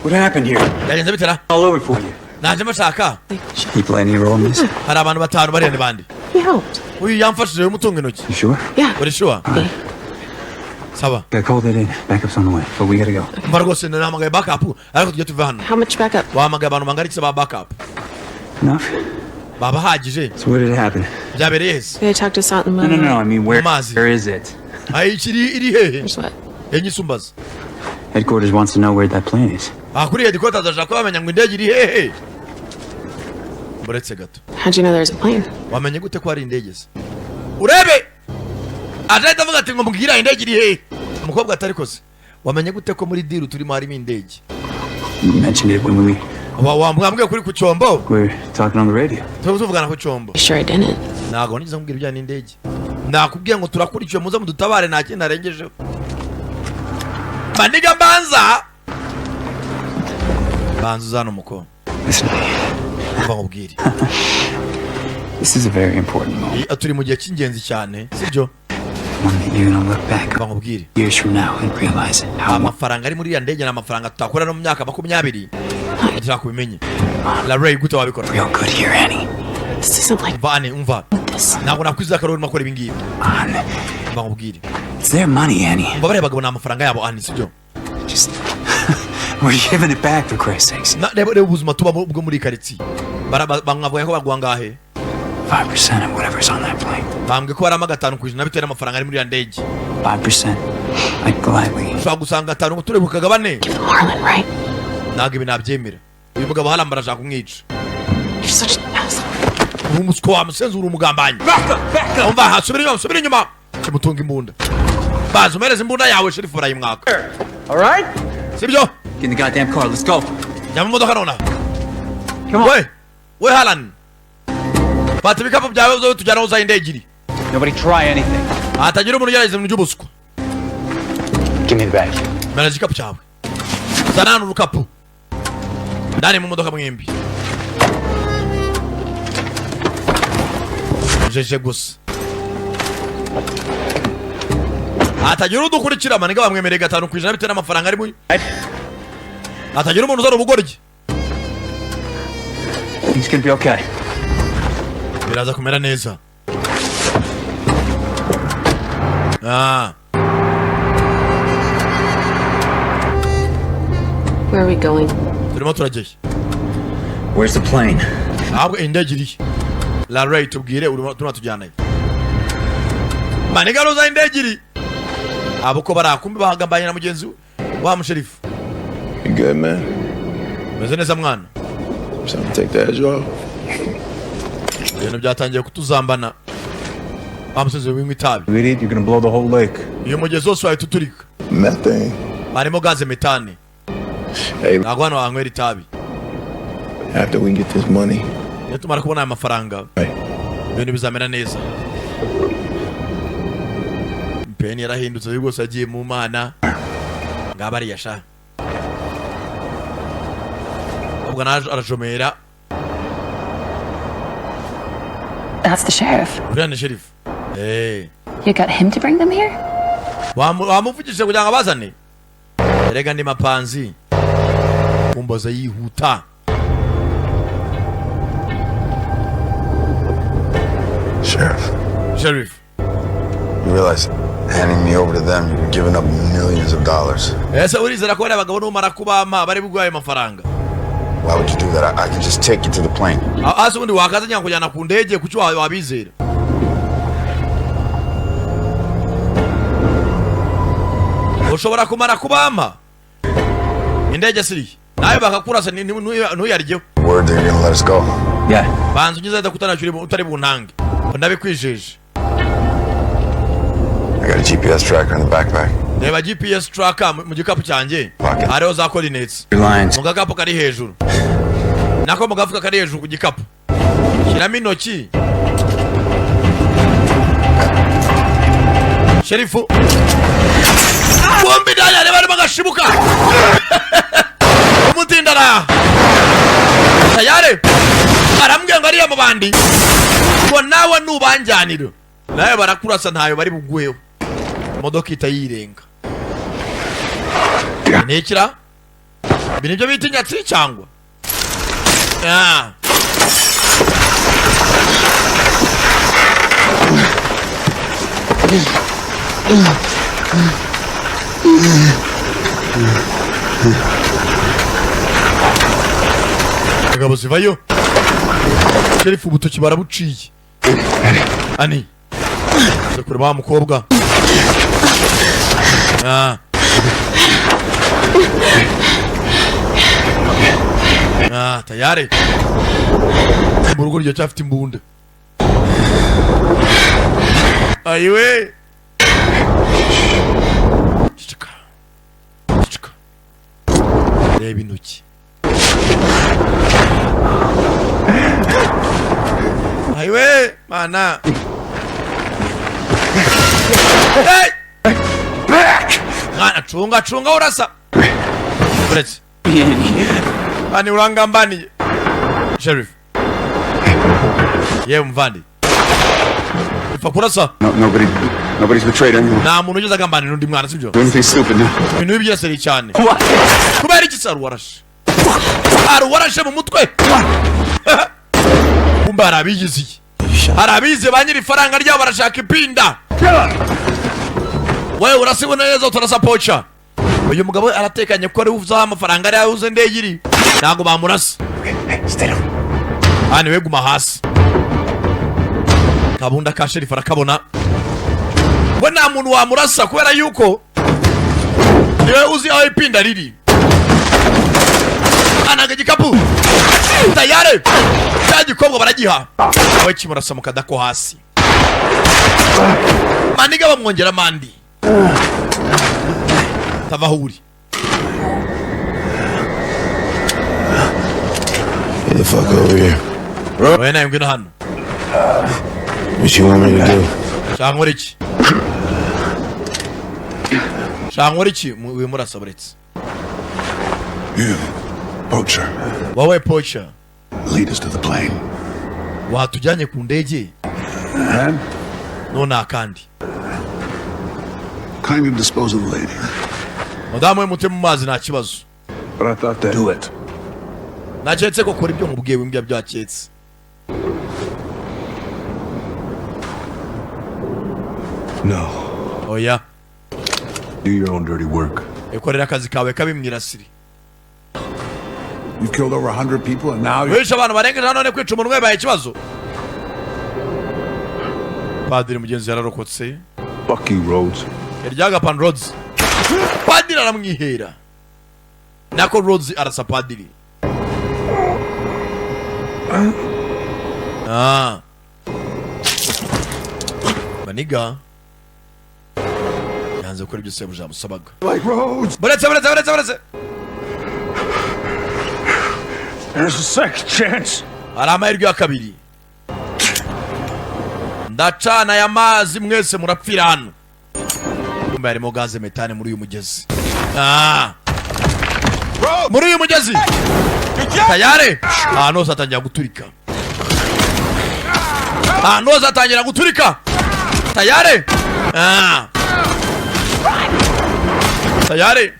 What happened here? Yagenze bitera. All over for you. Naje mashaka. You play any role in this? Hari abantu batanu bari ne bandi. He helped. Uyu yamfashije umutunga intoki. You sure? Yeah. Uri sure? Sawa. I called it in. Backup's on the way, but we gotta go. Mbaragose nahamagaye backup. Ariko tujye tuva hano. How much backup? Wahamagaye abantu bangaritse ba backup. Enough? Baba hagije. So where did it happen? Byabereye yes. They talked us out in the No. I mean, where is it? Ai chiri iri hehe. Here's what? Enyisumbaza. Headquarters wants to know where that plane is. Kuri headquarters ashaka bamenya ngo indege iri hehe. Buretse gato. How'd you know there's a plane? Wamenye gute ko ari indege se? Urebe. Aje ndavuga ati ngo mbwira indege iri hehe. Umukobwa atari kose. Wamenye gute ko muri deal turimo harimo indege? You mentioned it when we wambwiye kuri ku cyombo. We're talking on the radio. Tuvugana ku cyombo. Sure I didn't. Nago nizo mbwira ibya n'indege. Nakubwiye ngo turakurikiye muze mudutabare nta kintu arengejeho. Bandiga banza zano muko. Listen. Bamubwire. This is a very important moment. Turi mu gihe cy'ingenzi cyane, sibyo? One that you're gonna look back bamubwire years from now and realize how amafaranga ari muri ya ndege n'amafaranga tutakora no mu myaka 20. Ndashaka kubimenye. La Ray gute wabikora? Real good here, Annie. This isn't like Vane umva. Ntabwo nakwiza karori makora ibingibi. Bamubwire. It's their money, Annie. Mbabare bagabona amafaranga yabo Annie, sibyo? Just we're giving it back for Christ's sakes. Na reba ubuzima tuba bwo muri quartier. Bangavuye ko bagwa ngahe? 5% of whatever's on that plane. Bambwe ko ari 5% bitera amafaranga ari muri ya ndege. 5%. I'd gladly. Ushaka gusanga 5 ngo turebuka gabane. Marlon, right? Ntabwo ibi nabyemera. Uyu mugabo halambara ashaka kumwica. You're such an asshole. Umusiko wa musenzi uri umugambanyi. Umva hasubira inyuma. Kimutunga imbunda. Bazo mereza imbunda yawe sherifu barayimwaka. All right? Sibyo? Get in the goddamn car. Let's go. Nyama modoka nona. Come on. We Halan. Pata bikapo byawe zo tujyana uza indege iri. Nobody try anything. Atagira umuntu yareze mu by'ubuswa. Give me the bag. Mera gikapo cyawe. Zanana urukapu. Ndani mu modoka mwembi. Jeje gusa. atagira udukurikira maniga bamwemereye 5% bitewe n'amafaranga ari muri atagira umuntu uzara ubugoryi. He's gonna be okay. Biraza kumera neza. Where are we going? Turimo turageye. Where's the plane? Ntabwo indege iri. La Ray tubwire urimo tujyanayo. Maniga roza indege iri. Abo ko barakumbi bahagambanye na mugenzi wa musherifu. You good, man? Meze neza mwana. Something take that edge off. Ibintu byatangiye kutuzambana. Bamusize wimwe itabi. You idiot, you're gonna blow the whole lake. Iyo mugezi wose wahita uturika. Methane. Harimo gaze metane. Hey, ntabwo hano wanywera itabi. After we get this money. Iyo tumara kubona aya mafaranga. Ibintu bizamera neza. Mpeni yarahindutse rwose agiye mu mana. Ngaba ari yasha. Ubwo naje arajomera. That's the sheriff. Uriya sheriff. Hey. You got him to bring them here? Wamuvugishije kugira ngo abazane. Erega ndi mapanzi. Kumboza yihuta. Sheriff. You realize handing me over to them, you're giving up millions of dollars. Ese urizera ko abagabo numara kubama bari bugwaye amafaranga. Why would you do that? I can just take you to the plane. Ase undi wakaza nyanga kujyana ku ndege kuki wabizera. Ushobora kumara kubama. Indege siri. Nayo bakakurasa ntuyaryeho. Word they're gonna let us go. Yeah. Banzu nyiza ndakutana cyuri utari buntange. Ndabikwijeje. I got a GPS tracker in the backpack. Reba GPS tracker mu gikapu cyanjye. Hariho za coordinates. Mu gakapu kari hejuru. Nako mu gafuka kari hejuru ku gikapu. Shyiramo intoki. Sherifu. Bombi daya reba reba gashibuka. Umutindara. Tayare. Arambwiye ngo ariya mu bandi. Ngo nawe nubanjaniro. Nawe barakurasa ntayo bari bugweho. Imodoka itayirenga. Nekira? Binibyo bita inyatsi cyangwa? Ngabo zivayo. Sherifu butoki barabuciye. Ani. Zakure ba mukobwa. Tayari. Murugo ryo cyafite imbunda. Ayiwe. Chika. Reba intoki. Ayiwe, mana. Hey! Back! Ngana chunga urasa. Brett. Ani urangambani. Sheriff. Ye mvandi. Ifakurasa. Nobody's betrayed anyone. Na muntu ugeze agambani n'undi mwana sibyo. Anything stupid now. Ibintu byaseri cyane. Kubera iki saru warashe. Warashe mu mutwe. Kumba arabigize. Arabize banyiri faranga ryabo barashaka ipinda. Wewe urasibona neza utarasa pocha. Uyu mugabo aratekanye ko ari uvuza amafaranga ari yahuze ndegiri. Ntago bamurasa. Stay down. Ani we guma hasi. Kabunda ka Sheriff arakabona. We nta muntu wamurasa kubera yuko niwe uzi aho ipinda riri. Anaga gikapu. Tayare. Cyagikobwa baragiha. Aho kimurasa mu kadako hasi. Maniga bamwongera mandi. Tavahuri. Get the fuck over here. When I'm gonna hand. What you want me to do? Shangwarichi. Shangwarichi, we murasa buretse. You, poacher. Wawe poacher. Lead us to the plane. Watujanye ku ndege. And? Nona kandi. kindly dispose of the lady. Madamu we mute mu mazi nta kibazo. But I thought that... Do it. Naketse ko kora ibyo mubwiye wimbya byaketse. No. Oh yeah. Do your own dirty work. Ekorera akazi kawe kabimwirasiri. You've killed over 100 people and now you're... abantu barengeje none kwica umuntu webaye ikibazo. Padiri mugenzi yararokotse. Fuck you, Rhodes. Eryaga pan Rhodes. Padiri aramwihera. Nako Rhodes arasa padiri. Maniga. Yanze gukora ibyo se bujamusabaga. Like Rhodes. Buretse. There's a second chance. Amahirwe ya kabiri. Ndacana ya mazi mwese murapfira hano. Kumbe harimo gaze metane muri uyu mugezi. Muri uyu mugezi. Tayari. Noza atangira guturika. Noza atangira guturika. Tayari. Tayari.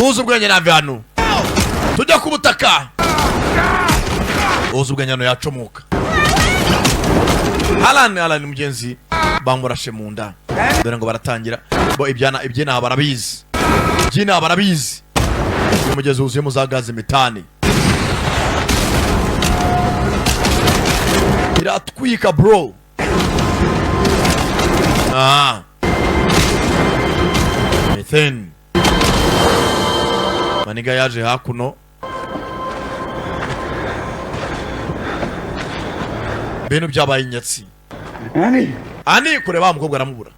Uzu ubwenge nave hano. Tujya ku butaka. Uzu ubwenge hano yacomoka. Alan mugenzi bamurashe mu nda. Dore ngo baratangira. Bo ibyena barabizi. Ibyena barabizi. Umugezi uzuyemo za gaze metane. Iratwika bro. Methane. Maniga yaje hakuno. Beno byabaye inyatsi. Ani kureba umukobwa aramubura.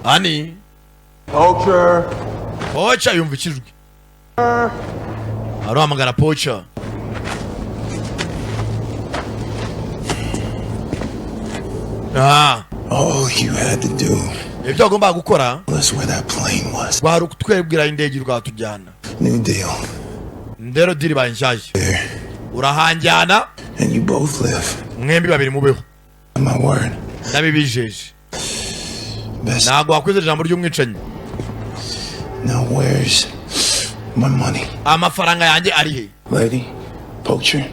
Ani Pocha yumva ikijwi. Aramagara Pocha. All you had to do ibyo agomba gukora was where that plane was. Wari kutwebwira indege rwatujyana. New deal. Ndero diri banshaje. Urahanjyana and you both live. Mwembi babiri mubeho. My word. Ndabibijeje. Nago wakweze ijambo ry'umwicanyi. Now where's my money? Amafaranga yanjye ari he? Lady, Poacher.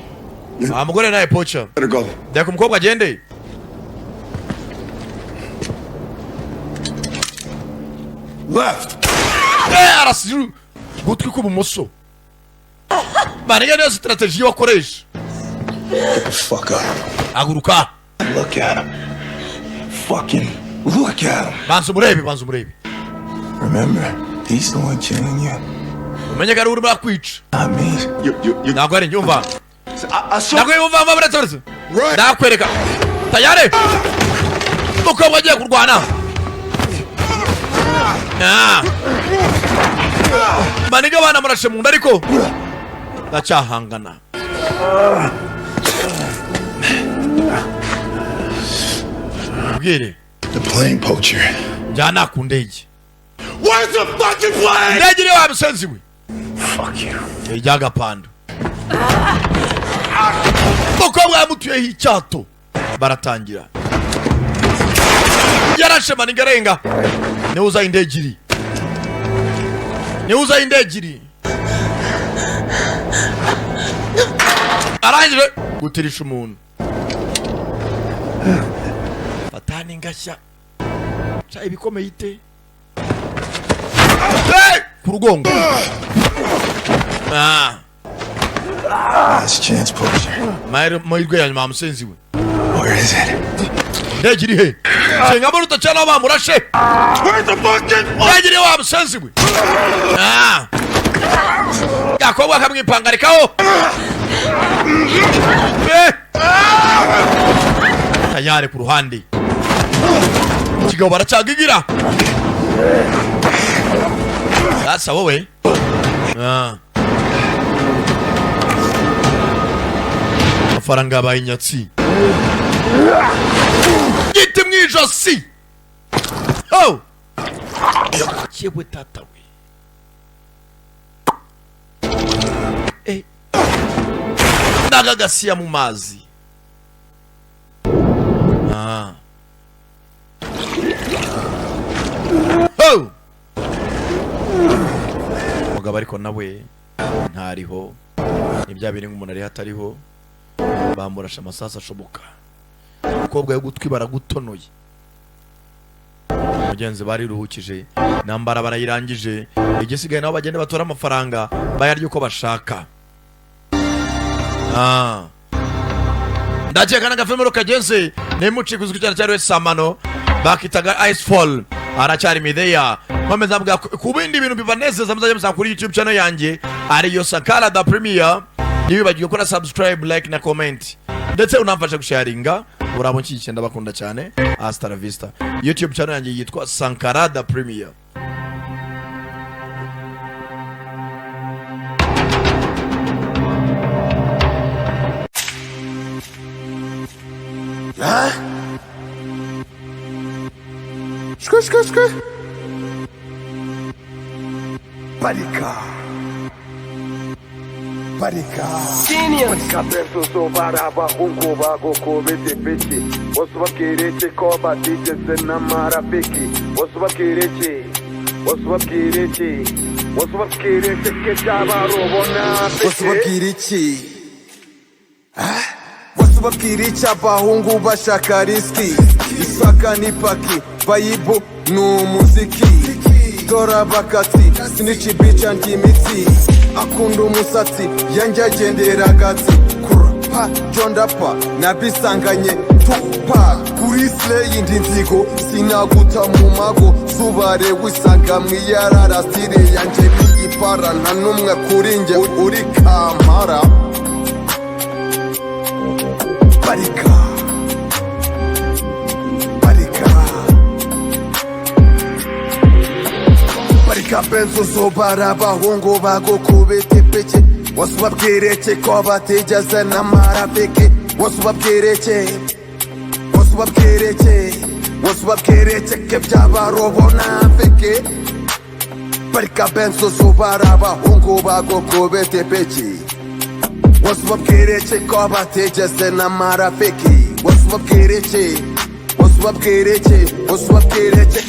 Amugore naye Poacher. Better go. Ndeka umukobwa agende. Left. Arasiru gutwi kubumoso. Baniga niyo strategy wakoresha. Get the fuck up. Aguruka. Look at him. Fucking look at him. Banzu murebe. Remember, he's the one killing you. Umenye gari uri bakwica. I mean, you Nagwa ari nyumva. Nagwa yumva mabretorze. Ndakwereka. Tayari. Uko wagiye kurwana. Maniga bana murashe mu nda ariko ndacyahangana. Bwire. The plane, Poacher. Jana ku ndege. Where's the fucking plane? Ndege wa musenzi we. Fuck you. Ejaga pando. Uko bwamutuye hicyato. Baratangira. Yarashe Maniga renga. Neuza indege iri. Arangire gutirisha umuntu. Batani ngashya. Cha ibikomeye ite. Kurugongo. Last chance, Poacher. Mahirwe ya nyuma musenzi we. Where is it? Ndege iri he? Senga muruta cyane bamurashe. Where's the fucking Ndege iri wa musenzi we. Yakobwa kamwipangarikaho. Tayari ku ruhande. Kigabo baracagigira. Sasa wowe. Amafaranga bayinyatsi. Gite mwijosi. Oh. Yewe tata we. Ndagagasiya mu mazi. umugabo ariko nawe ntariho, ni bya biri nk'umuntu ari hatariho, bamurasha amasasu ashoboka, umukobwa y'ugutwi baragutonoye, mugenzi bariruhukije, nambara barayirangije, igisigaye nabo bagende batora amafaranga bayarya uko bashaka. Ndakeka n'agafilime kagenze nemucikuzi cyane cyane Samano bakitaga Icefall aracyari Mideya. Nkomeza mvuga ku bindi bintu bibanezeza muzajya musa kuri YouTube channel yanjye ariyo Sankara da Premier. Nibibagirwe gukora subscribe, like na comment ndetse unamfasha gusharinga. Urabo nshyigikiye ndabakunda cyane. Hasta la vista. YouTube channel yanjye yitwa Sankara da Premier. Shkwe. Barika. Barika penso baraba hungo bago kobete pete. Waswa kerete koba digeze na marafiki. Waswa kerete kejaba robona pete. Waswa kerete. Wasubabwira icy'abahungu bashaka riski, isaka n'ipaki bayibo n'umuziki, dora bakati sinici bica ngimitsi, akunda umusatsi yanjye agendera gatsi, kurapa jondapa nabisanganye tupa kuri slay indi nzigo sinaguta mu mago zubare wisanga mwiyarara stile yanjye bigipara nta n'umwe kuri nge uri kampara. Barika penso so baraba hongo bago kubete peke. Wasubabwireke ko batigeze na marafiki. Wasubabwireke ke byabarobona feke. Barika penso so baraba hongo bago kubete peke. Wasubabwireke ko batigeze na marafiki. Wasubabwireke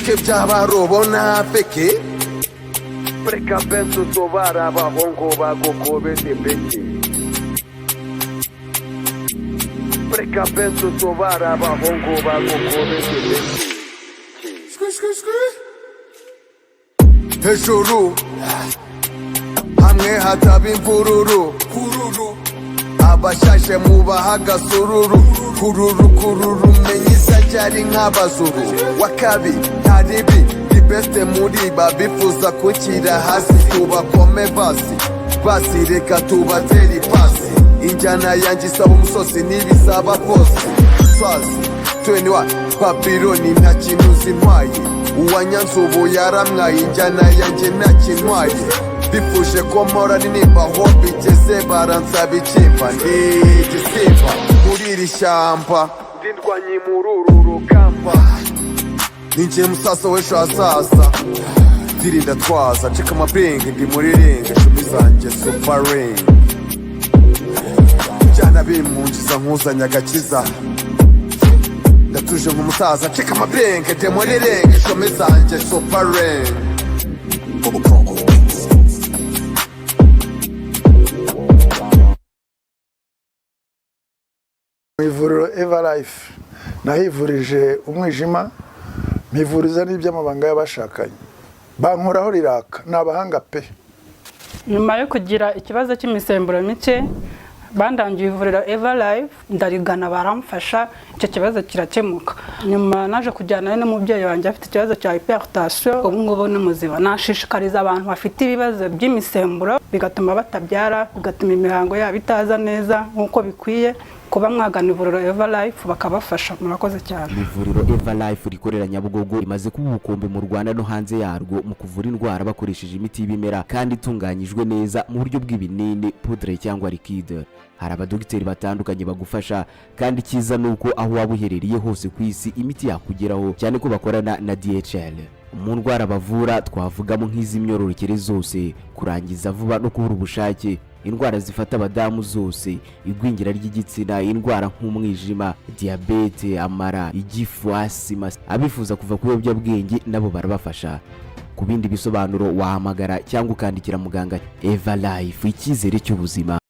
ke byabarobona feke. Barika penso so baraba hongo bago kubete peke. Barika penso so baraba hongo bago kubete peke. Hejuru hamwe hataba imvururu, abashashe mubaha agasururu, kururu menyisa cyari nk'abazuru. Wakabi ntaribi ibeste muri babifuza kukira hasi, tubakome basi reka tubateri pasi. Injyana yanjye isaba umusozi n'ibisaba bose swazi 21 Babyloni nta kintu zintwaye, uwanyanzubu yaramwaye injyana yanjye nta kintwaye. Bifuje ko mpora nimba aho bigeze baransaba ikimba n'igisimba muri iri shyamba, ndindwanye muri uru rugamba. Ninjiye musaza w'ejo hazaza, ndirinda twaza ncika amabenge ndi muri ringe, shumi zanjye super ring. Njyana bimunjiza nkuzanya agakiza, ndatuje nk'umusaza ncika amabenge ndi muri ringe, shumi zanjye super ring. Mu ivuriro Everlife nahivurije umwijima, mpivuriza n'iby'amabanga y'abashakanye, bankoraho riraka, ni abahanga pe. Nyuma yo kugira ikibazo cy'imisemburo mike bandangiye ivuriro Everlife, ndarigana baramfasha, icyo kibazo kirakemuka. Nyuma naje kujyana n'umubyeyi wanjye afite ikibazo cya hypertension, ubu ngubu ni muzima. Nashishikariza abantu bafite ibibazo by'imisemburo bigatuma batabyara, bigatuma imihango yabo itaza neza nk'uko bikwiye, kuba mwagana ivuriro Everlife bakabafasha. Murakoze cyane. Ivuriro Everlife rikorera Nyabugogo rimaze kuba ubukombe mu Rwanda no hanze yarwo mu kuvura indwara bakoresheje imiti y'ibimera kandi itunganyijwe neza mu buryo bw'ibinini, poudre cyangwa liquide. Hari abadogiteri batandukanye bagufasha, kandi cyiza nuko aho waba uherereye hose ku isi imiti yakugeraho, cyane ko bakorana na DHL. Mu ndwara bavura twavugamo nk'iz'imyororokere zose, kurangiza vuba no kubura ubushake, indwara zifata abadamu zose, igwingira ry'igitsina, indwara nk'umwijima, diabete, amara, igifu, asima. Abifuza kuva ku biyobyabwenge nabo barabafasha. ku bindi bisobanuro wahamagara cyangwa ukandikira muganga. Eva Life, icyizere cy'ubuzima.